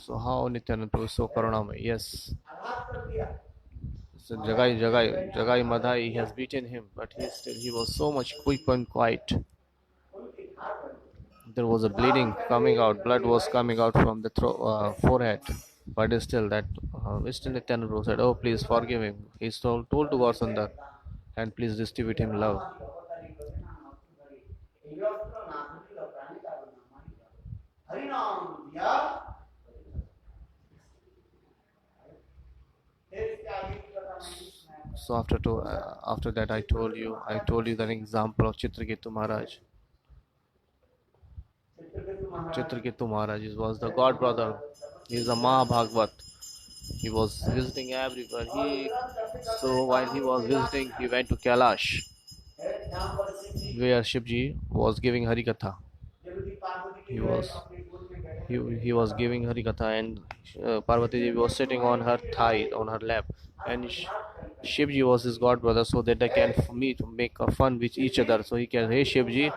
So how Nityananda Prabhu is so karunamay? Yes. So Jagai Madhai, he has beaten him, but he was so much quick and quiet. There was a bleeding coming out, blood was coming out from the forehead, but still Nityananda Prabhu said, "Oh, please forgive him." He's told to Gaur and please distribute him love. So after that, I told you the example of Chitraketu Maharaj. Chitraketu Maharaj was the god brother. He is a Mahabhagavat. He was visiting everywhere. So while he was visiting, he went to Kailash, where Shivji was giving Harikatha. he was giving Harikatha, and Parvati Devi was sitting on her thigh, on her lap, and Shivji was his god brother, so that they can make a fun with each other. So he can, hey Shivji,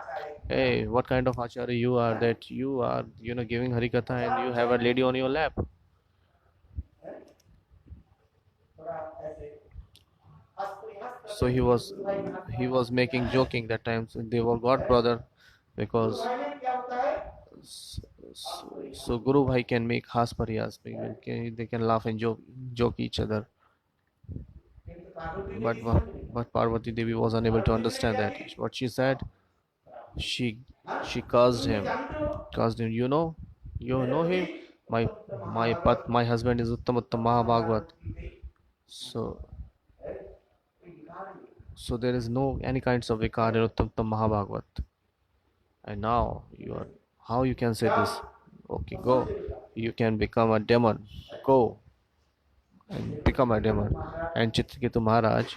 hey, what kind of acharya you are, that you are, giving Harikatha and you have a lady on your lap. So he was making joking that time. So they were god brother, because so Guru Bhai can make has pariyas. They can laugh and joke each other. But but Parvati Devi was unable to understand that. What she said, she she cursed him. You know him. My husband is Uttam Mahabhagavat. So so there is no any kinds of vikar in Uttam Mahabhagavat. And now how you can say this? Okay, go. You can become a demon. Go and become a demon. And Chitraketu Maharaj,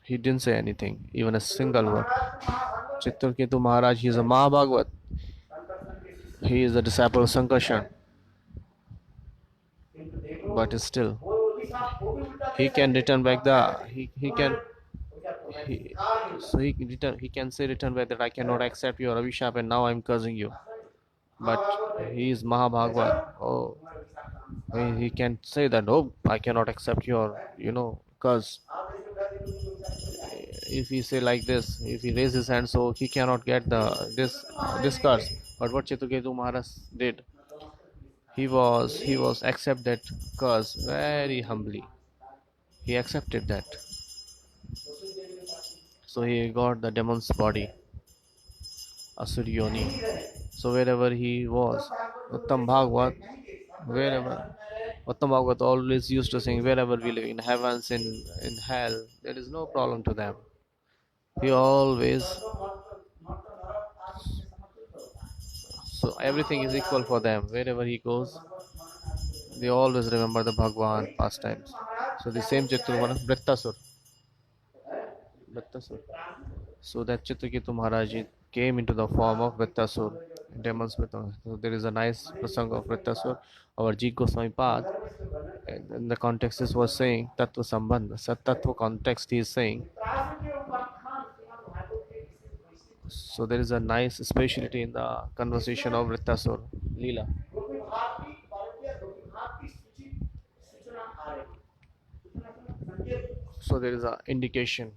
he didn't say anything, even a single word. Chitraketu Maharaj, he is a Mahabhagavat. He is a disciple of Sankarshan. But still, he can return back he can he, so he can say return back that I cannot accept your Abhishap and now I'm cursing you. But he is Mahabhagavat. Oh, he can say that, oh, I cannot accept your curse. If he say like this, if he raise his hand, so he cannot get this curse. But what Chitraketu Maharaj did, he was accept that curse very humbly. He accepted that. So he got the demon's body, Asuryoni. So wherever he was, Uttam Bhagavat, wherever Uttam Bhagavat always used to sing, wherever we live, in heavens, in hell, there is no problem to them. He always, so everything is equal for them. Wherever he goes, they always remember the Bhagwan pastimes. So the same Chitruvana, Vrittasur. So that Chitraketu Maharaj came into the form of Vrittasur, demons Vrittasur. So there is a nice prasang of Vrittasur. Our Ji Goswami Pad, in the context this was saying Tattva Sambandha. So Tattva context he is saying. So there is a nice speciality in the conversation of Vrittasur, Leela. So there is an indication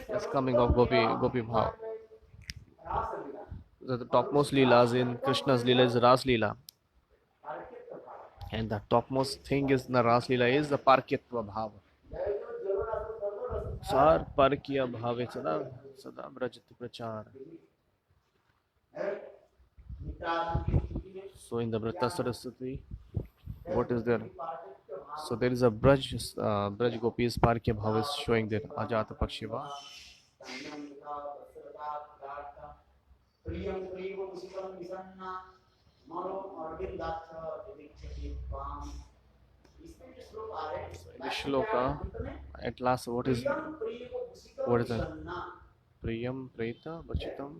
that's coming of Gopi Bhav. The topmost Leelas in Krishna's Leela is Ras Leela. And the topmost thing is in the Ras Leela is the Parkyatva Bhav. Sar Parkya Bhave Sada Brajati Prachar. So in the Vrita Saraswati, what is there? So there is a Braj Gopis Parkya Bhav is showing there. Ajata Pakshiva. This shloka, at last, what is that? Priyam, Preta, Vachitam,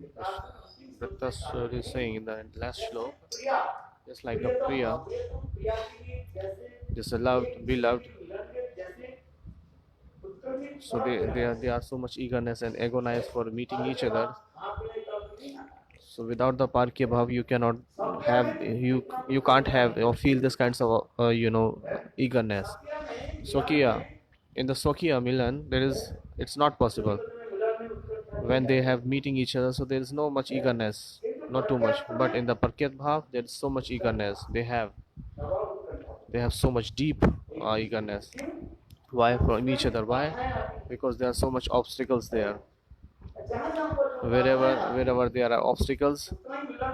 Vrittasur is saying in the last shloka, just like the Priya, just loved, beloved. So they are so much eagerness and agonize for meeting each other. So without the Parkya Bhav, you cannot have, you can't have or feel this kinds of eagerness. Swakiya, in the Swakiya Milan, it's not possible. When they have meeting each other, so there is no much eagerness, not too much. But in the Parkyat Bhav, there is so much eagerness. They have so much deep eagerness. Why from each other? Why? Because there are so much obstacles there. Wherever there are obstacles,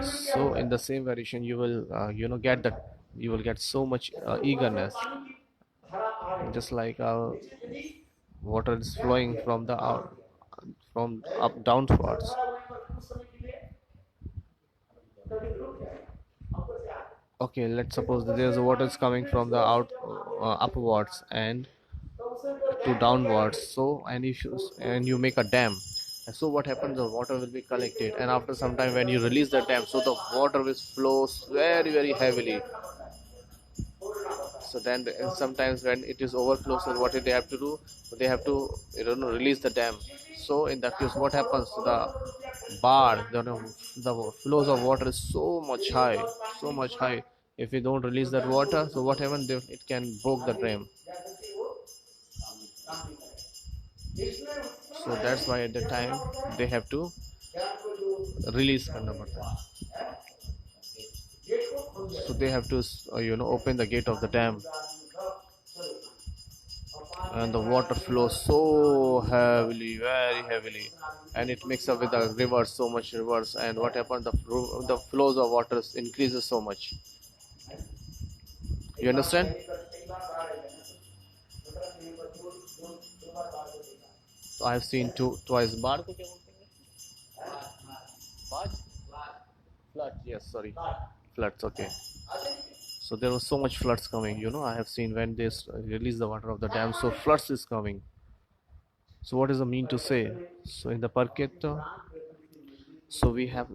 so in the same variation you will get that, you will get so much eagerness, just like water is flowing from up downwards. Okay, let's suppose that there's water is coming from the upwards and to downwards. So and you make a dam, And so what happens, the water will be collected, and after some time when you release the dam, so the water will flow very heavily. So then sometimes when it is overflow, so what they have to do, they have to release the dam. So in that case what happens, the bar, the flows of water is so much high. If we don't release that water, so what happens, it can broke the dam. So that's why at the time they have to release करना पड़ता है. So they have to open the gate of the dam, and the water flows so heavily, very heavily, and it mixes up with the rivers, so much rivers, and what happens, the flows of water increases so much. You understand? So I have seen twice bar को क्या बोलते हैं? Barge? Flood, yes, sorry, floods. Okay. So there was so much floods coming. I have seen when they release the water of the dam, so floods is coming. So what is the mean to say? So in the Parket, so we have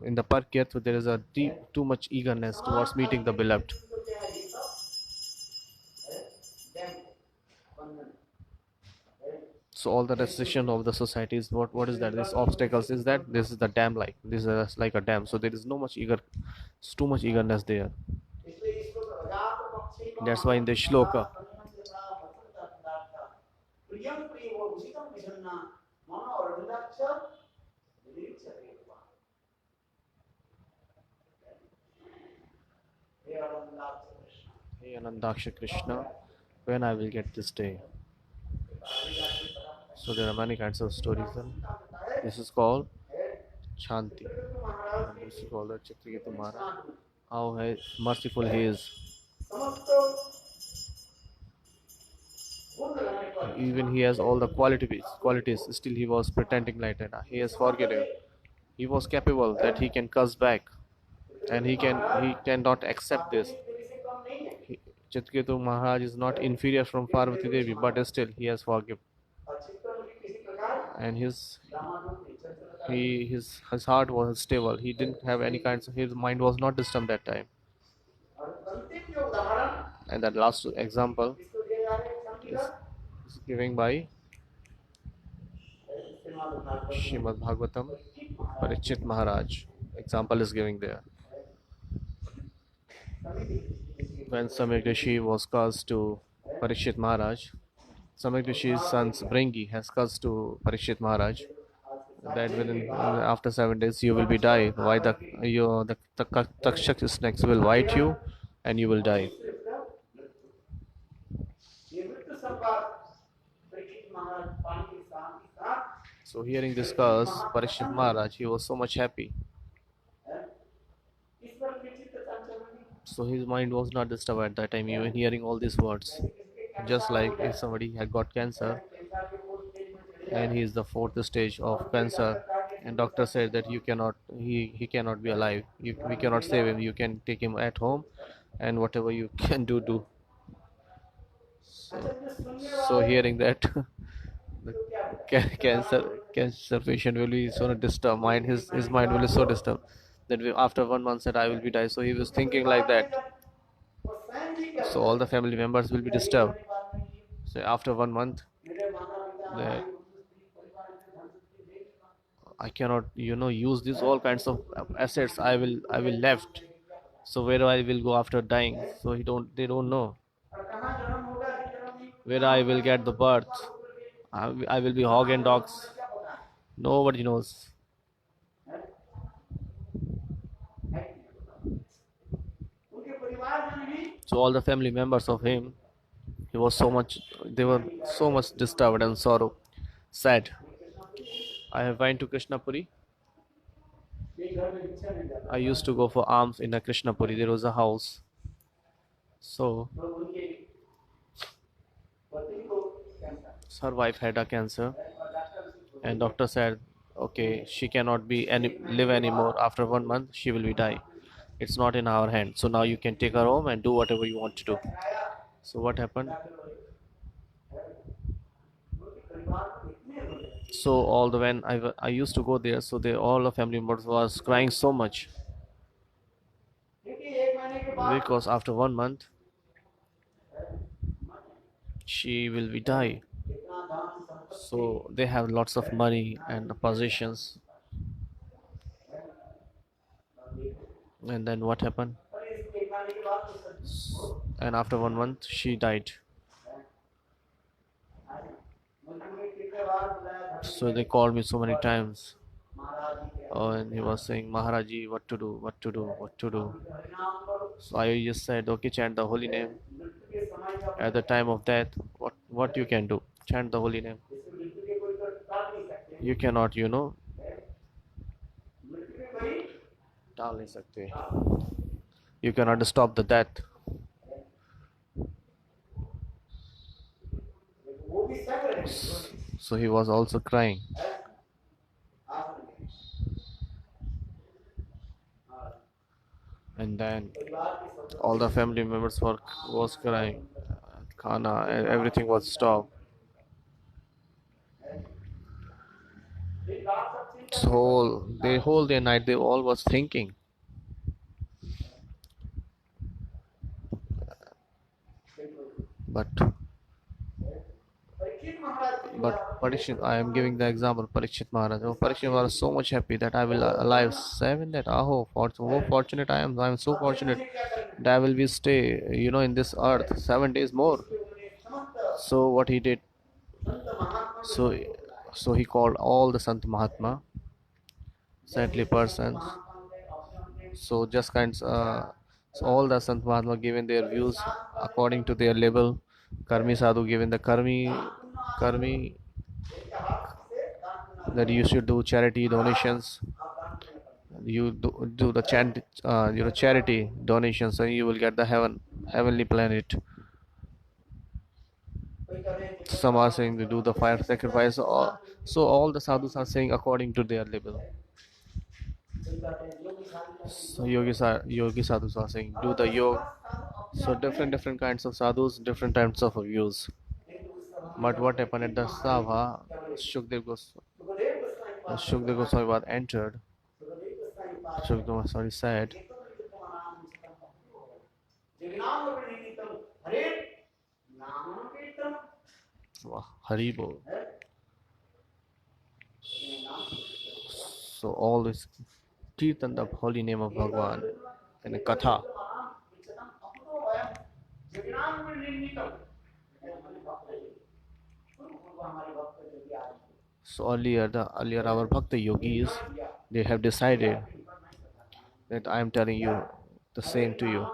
in the Parket, there is a too much eagerness towards meeting the beloved. So all the restriction of the society is what is that? This obstacles is that this is the dam, like this is like a dam. So there is too much eagerness there. That's why in the shloka, Hey Anandaksha Krishna, when I will get this day. So there are many kinds of stories. Then this is called Shanti. And this is called the Chitraketu Maharaj. How merciful he is. Even he has all the qualities. Still he was pretending like that. He is forgiving. He was capable that he can curse back, and he cannot accept this. Chitraketu Maharaj is not inferior from Parvati Devi, but still he has forgiven. And his heart was stable. He didn't have any kinds of, his mind was not disturbed that time. And that last example is given by Srimad Bhagavatam, Parikshit Maharaj. Example is giving there. When Samyak Rishi was cursed to Parikshit Maharaj, Samyak Rishi's sons Bringi has cursed to Parikshit Maharaj that after 7 days you will be die. Why the Takshak snakes will bite you and you will die. So hearing this curse, Parikshit Maharaj, he was so much happy. So his mind was not disturbed at that time, even hearing all these words. Just like if somebody had got cancer and he is the 4th stage of cancer, and doctor said that he cannot be alive, we cannot save him, you can take him at home and whatever you can do. So hearing that the cancer patient will be so disturbed, his mind will be so disturbed that after 1 month said I will be die. So he was thinking like that. So all the family members will be disturbed. So after 1 month, I cannot use these all kinds of assets I will left. So where I will go after dying? So they don't know where I will get the birth. I will be hog and dogs. Nobody knows. So all the family members of him, they were so much disturbed and sad. I have went to Krishnapuri. I used to go for alms in a Krishnapuri. There was a house. So her wife had a cancer, and doctor said, okay, she cannot live anymore. After 1 month, she will be die. It's not in our hand. So now you can take her home and do whatever you want to do. So what happened? So all the when I used to go there, so they all the family members was crying so much क्योंकि एक महीने के बाद because after 1 month she will be die. इतना दान संपत्ति So they have lots of money and possessions, and then what happened? और इस एक महीने के बाद तो सब And after 1 month she died. मुझे कितने बार बुलाया था So they called me so many times. महाराज जी के Oh, and he was saying, Maharaji, what to do, what to do, what to do. हरिनाम करो So I just said, okay, chant the holy name. मृत्यु के समय का At the time of death, what you can do? Chant the holy name. इसमें मृत्यु के कोई तो टाल नहीं सकते You cannot, मृत्यु के कोई टाल नहीं सकते. You cannot stop the death. वो भी सब रहे So he was also crying. And then all the family members was crying. Khana, everything was stopped. So the whole day night they all was thinking. But Parikshit, I am giving the example Parikshit Maharaj. Oh, Parikshit was so much happy that I will alive 7 that oh, so fortunate I am. I am so fortunate that I will be stay in this earth 7 days more. So what he did, so so he called all the Sant Mahatma, saintly persons. So just kinds so all the Sant Mahatma given their views according to their level. Karmi Sadhu given the karmi that you should do charity donations. You do the charity donations, and you will get the heavenly planet. Some are saying to do the fire sacrifice. So all the sadhus are saying according to their level. So yogi sadhus are saying do the yoga. So different kinds of sadhus, different types of views. But what happened at the Sabha, Shukdev Goswami was entered. Shukdev Goswami said, Hari Bol. So all this kirtan, the holy name of Bhagwan, in a katha. So earlier our Bhakta yogis, they have decided that I am telling you the same to you.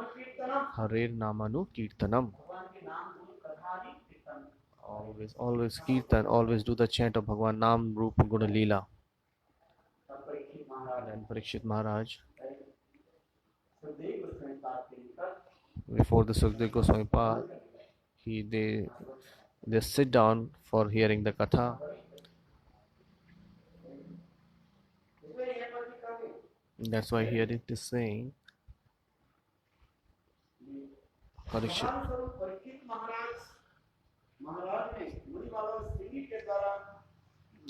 Harer Namanu Kirtanam. Always Kirtan, always do the chant of Bhagwan Nam Rupa Guna Leela. And then Parikshit Maharaj, before the Sukdev Goswami Pad, they sit down for hearing the katha. That's why here it is saying Parikshit.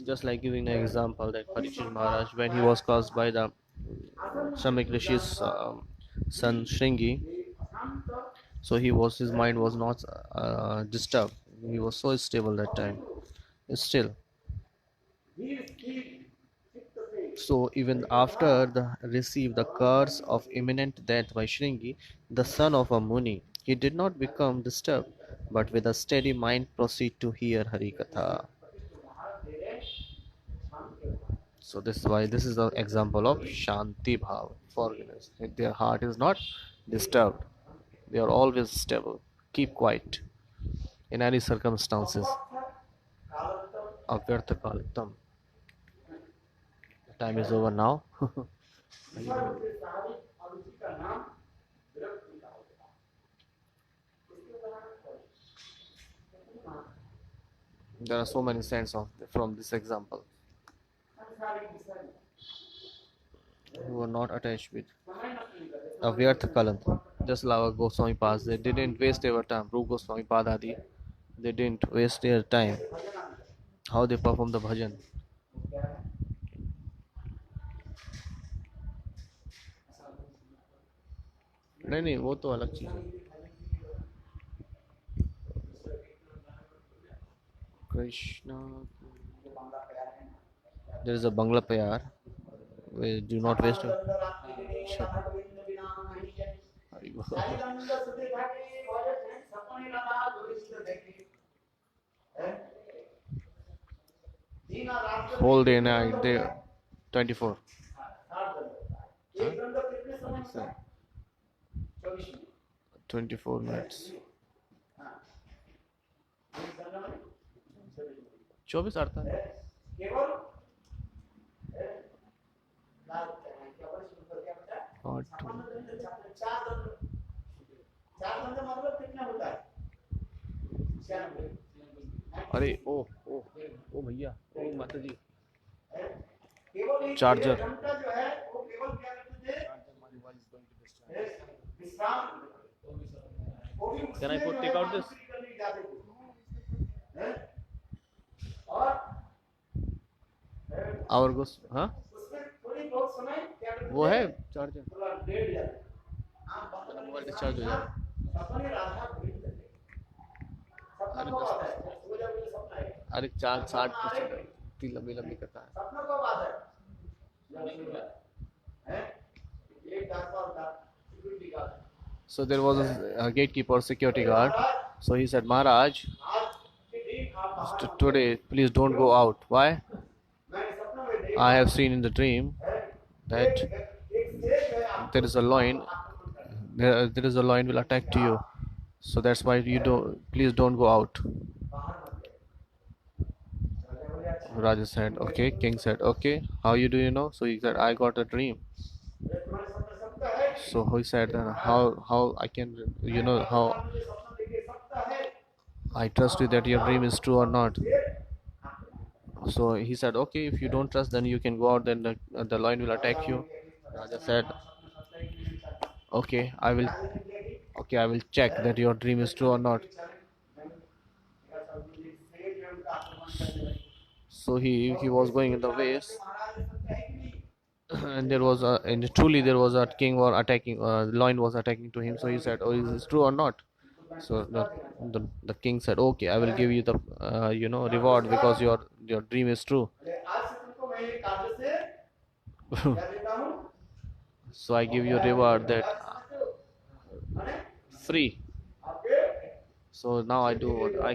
Just like giving an example that Parikshit Maharaj, when he was caused by the Samik Rishi's son Shringi, so his mind was not disturbed. He was so stable that time. Still. So even after received the curse of imminent death by Shringi, the son of a Muni, he did not become disturbed, but with a steady mind proceed to hear Harikatha. So this is why this is the example of Shanti Bhav, forgiveness. Their heart is not disturbed. They are always stable. Keep quiet in any circumstances. Avyartha Kalitam. Time is over now. There are so many sense from this example who are not attached with Avyartha Kalam. Just like Goswami Pads, they didn't waste their time. Rupa Goswami Padadi, they didn't waste their time. How they perform the bhajan. नहीं नहीं, वो तो अलग चीज है। Krishna, there is a Bangla Payar. We do not waste it. Shut. Whole day night there, 24. Huh? What is that? 24 minutes. 24 आता है। और अरे ओ ओ ओ भैया, ओ माता जी, charger. Can I take out this? और कुछ हाँ, वो है चार्जर, मोबाइल डिस्चार्ज हो जाएगा। अरे 10, अरे 60% लंबी लंबी करता है। So there was a gatekeeper, security guard. So he said, Maharaj, today please don't go out. Why? I have seen in the dream that there is a lion. There is a lion will attack to you. So that's why you don't. Please don't go out. Raja said, okay. King said, okay. How do you know? So he said, I got a dream. So he said, how I can, how I trust you that your dream is true or not. So he said, okay, if you don't trust, then you can go out, then the lion will attack you. Raja said, okay, I will check that your dream is true or not. So he was going in the ways, and truly there was a king or attacking, lion was attacking to him. So he said, oh, is this true or not? So the king said, okay, I will give you the reward because your dream is true. So I give you reward that free. So now I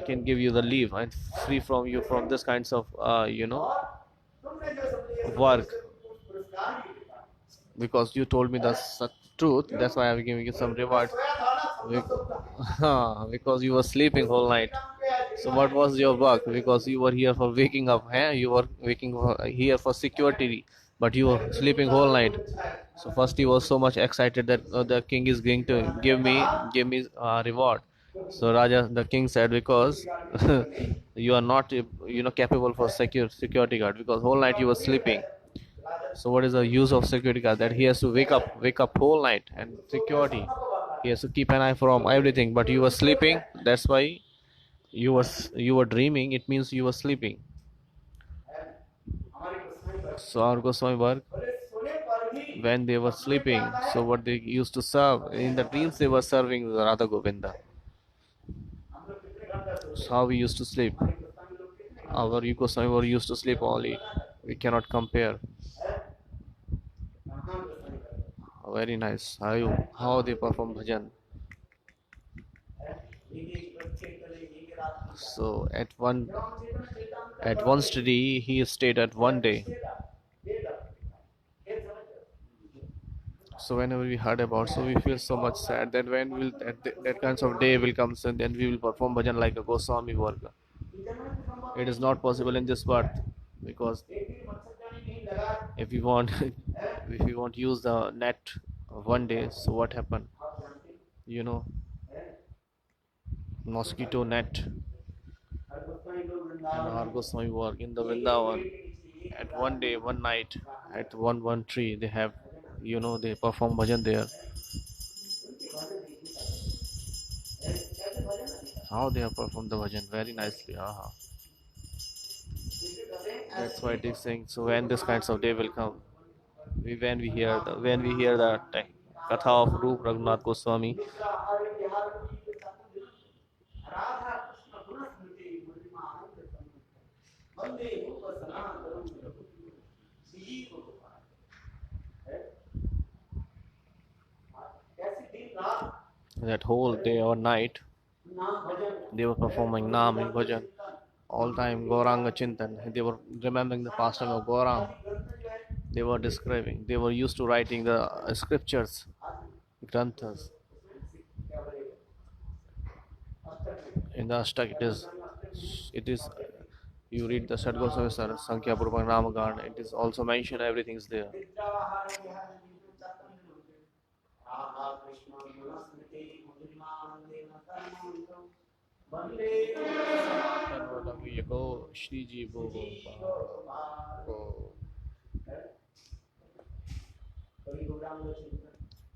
can give you the leave and free from you from this kinds of work, because you told me the truth. That's why I'm giving you some reward. Because you were sleeping whole night. So what was your work? Because you were here for waking up, you were here for security, but you were sleeping whole night. So first he was so much excited that the king is going to give me reward. So the king said, because you are not capable for security guard, because whole night you were sleeping. So what is the use of security guard? That he has to wake up whole night, and security, he has to keep an eye from everything. But you were sleeping. That's why you were dreaming. It means you were sleeping. So our Goswami Varg, when they were sleeping, so what they used to serve in the dreams, they were serving Radha Govinda. So how we used to sleep. Our Goswami used to sleep only. We cannot compare. Very nice. How they perform bhajan. So at one study he stayed at one day. So whenever we heard about, so we feel so much sad that when will that kinds of day will come, and then we will perform bhajan like a Goswami Varga. It is not possible in this birth, because if we want use the net one day, so what happened? Mosquito net. And our Goswami work in the Vrindavan at one day, one night, at one tree, they have, they perform bhajan there. How they have performed the bhajan very nicely. That's why they're saying. So when this kinds of day will come, when we hear the Katha of Roop Raghunath Goswami. That whole day or night they were performing Nam and Bhajan. All time Gauranga Chintan. They were remembering the pastime of Gaurang. They were describing. They were used to writing the scriptures, granthas. In the Ashtak, it is. You read the Sadgoswami Sankhya Purva Namagan. It is also mentioned. Everything is there.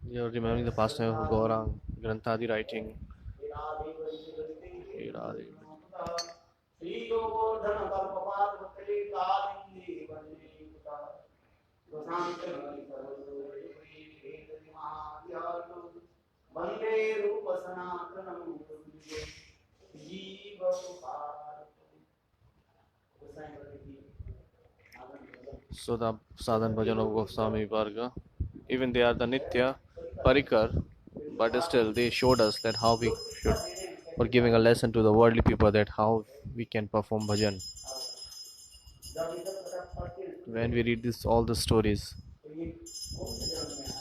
You're remembering the pastime of Gaurang, Granthadi writing. So the Sadhan Bhajan of Goswami Varga, even they are the Nitya Parikar, but still they showed us that how we should, or giving a lesson to the worldly people that how we can perform bhajan. When we read all the stories,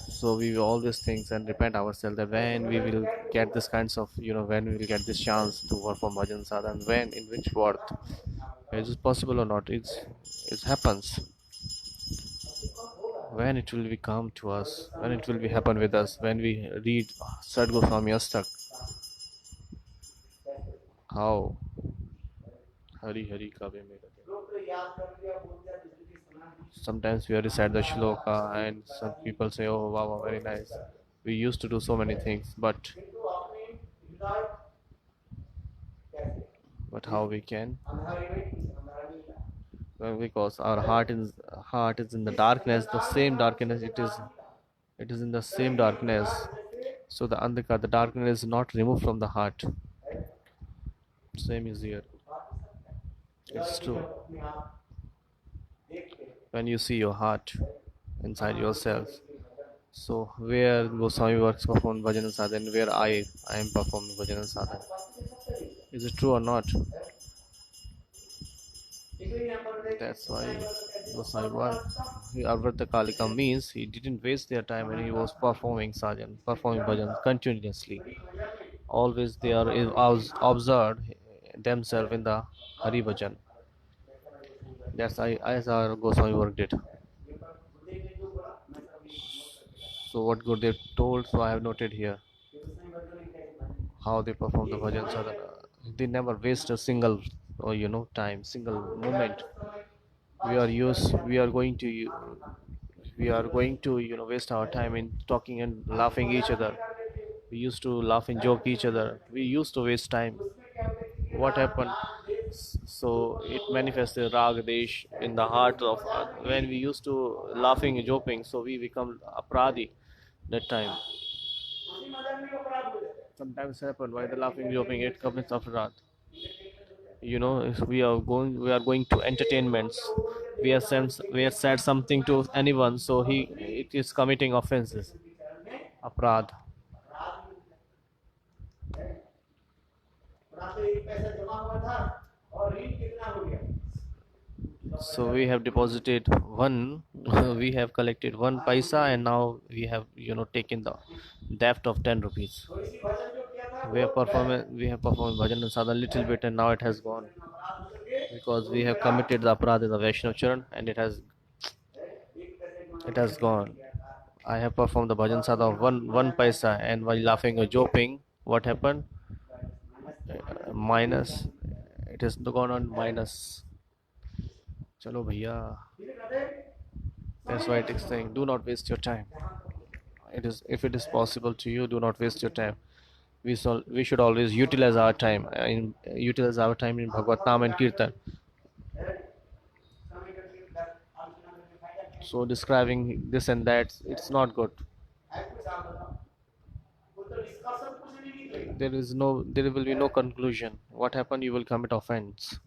so we will always think and repent ourselves that when we will get this kinds of, when we will get this chance to perform bhajan sadhan, when, in which worth, is it possible or not? It happens. When it will be come to us, when it will be happen with us, when we read Sad Goswami Astak, how Hari Hari Kabe Mera. Sometimes we recite the shloka and some people say, oh wow, very nice. We used to do so many things, but how we can? Well, because our heart is in the darkness, the same darkness it is in the same darkness. So the andhakar, the darkness is not removed from the heart. Same is here. It's true. When you see your heart inside yourself, so where Goswami works perform bhajan sadhan, where I am performing bhajan sadhan. Is it true or not? That's why Goswami Avarta Kalika means he didn't waste their time when he was performing bhajan continuously. Always they are observed themselves in the Hari Bhajan. That's as our Goswami work did. So what Gurudev told, so I have noted here how they perform the bhajan sadhana. They never waste a single time, single moment. We are going to waste our time in talking and laughing each other. We used to laugh and joke each other. We used to waste time. What happened? So it manifests the rag desh in the heart of when we used to laughing and joking, so we become apradi that time. Sometimes happen why the laughing joking it comes after that. If we are going to entertainments, we have said something to anyone, so it is committing offenses, aprad. So we have deposited one, we have collected 1 paisa, and now we have taken the debt of 10 rupees. We have performed bhajan and sadhan a little bit, and now it has gone because we have committed the aparad in the Vaishnav Charan, and it has gone. I have performed the bhajan sadhan of one paisa, and while laughing or joking, what happened? Minus. It has gone on minus. Chalo bhaiya. That's why it is saying, do not waste your time. If it is possible to you, do not waste your time. We should always utilize our time in Bhagavad Nam and Kirtan. So describing this and that, it's not good. क्या बताओ, वो तो discussion कुछ नहीं निकलेगा। there will be no conclusion. What happened? You will commit offense.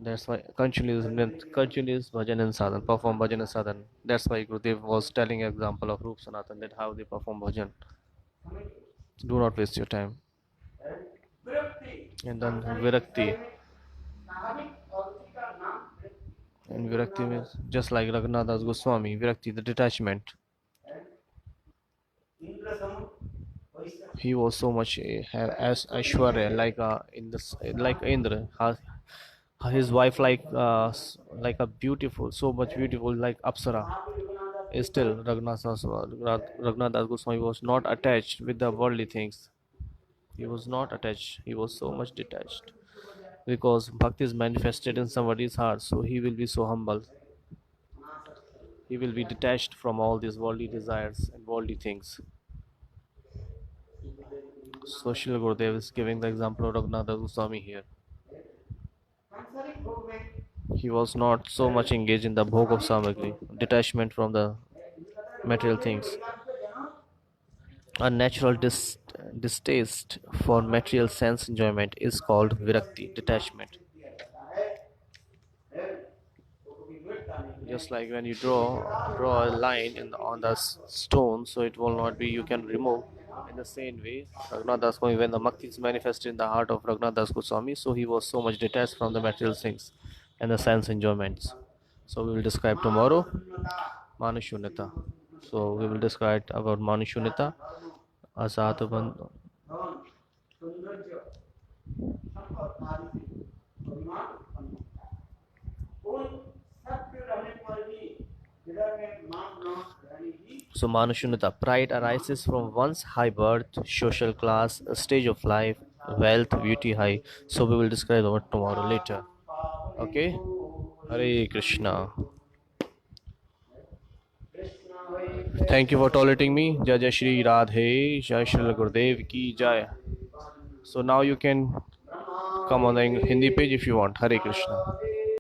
That's why continuous bhajan and sadhan, perform bhajan and sadhan. That's why Gurudev was telling example of Roop Sanatan that how they perform bhajan. Do not waste your time. विरक्ति And then virakti. स्वाभाविक भक्ति का नाम And virakti means just like Raghunath Das Goswami, virakti, the detachment. Indra सम वैसा He was so much as Aishwarya, like like Indra. His wife like a beautiful, so much beautiful, like Apsara. Still, Raghunath Das Goswami was not attached with the worldly things. He was not attached. He was so much detached. Because bhakti is manifested in somebody's heart, so he will be so humble. He will be detached from all these worldly desires and worldly things. So Srila Gurudev is giving the example of Raghunath Das Goswami here. सांसारिक भोग में He was not so much engaged in the bhog of samagri, detachment from the material things. A natural distaste for material sense enjoyment is called virakti, detachment. Just like when you draw a line on the stone, so it will not be, you can remove. In the same way, Raghunath Das Goswami, when the Bhakti is manifested in the heart of Raghunath Das Goswami, so he was so much detached from the material things and the sense enjoyments. So we will describe tomorrow Manushunyata. So we will describe about Manushunyata, Asatavan. धन सौंदर्य संपत्ति आदि से अभिमान उत्पन्न होता है। उन सत्य रहने पर भी हृदय में मान न रहने की So Manushunyata, pride arises from one's high birth, social class, stage of life, wealth, beauty high. So we will describe about tomorrow later. Okay? Hare Krishna. Thank you for tolerating me. Jai Jai Shri Radhe, Jai Shri Gurudev ki Jai. So now you can come on the Hindi page if you want. Hare Krishna.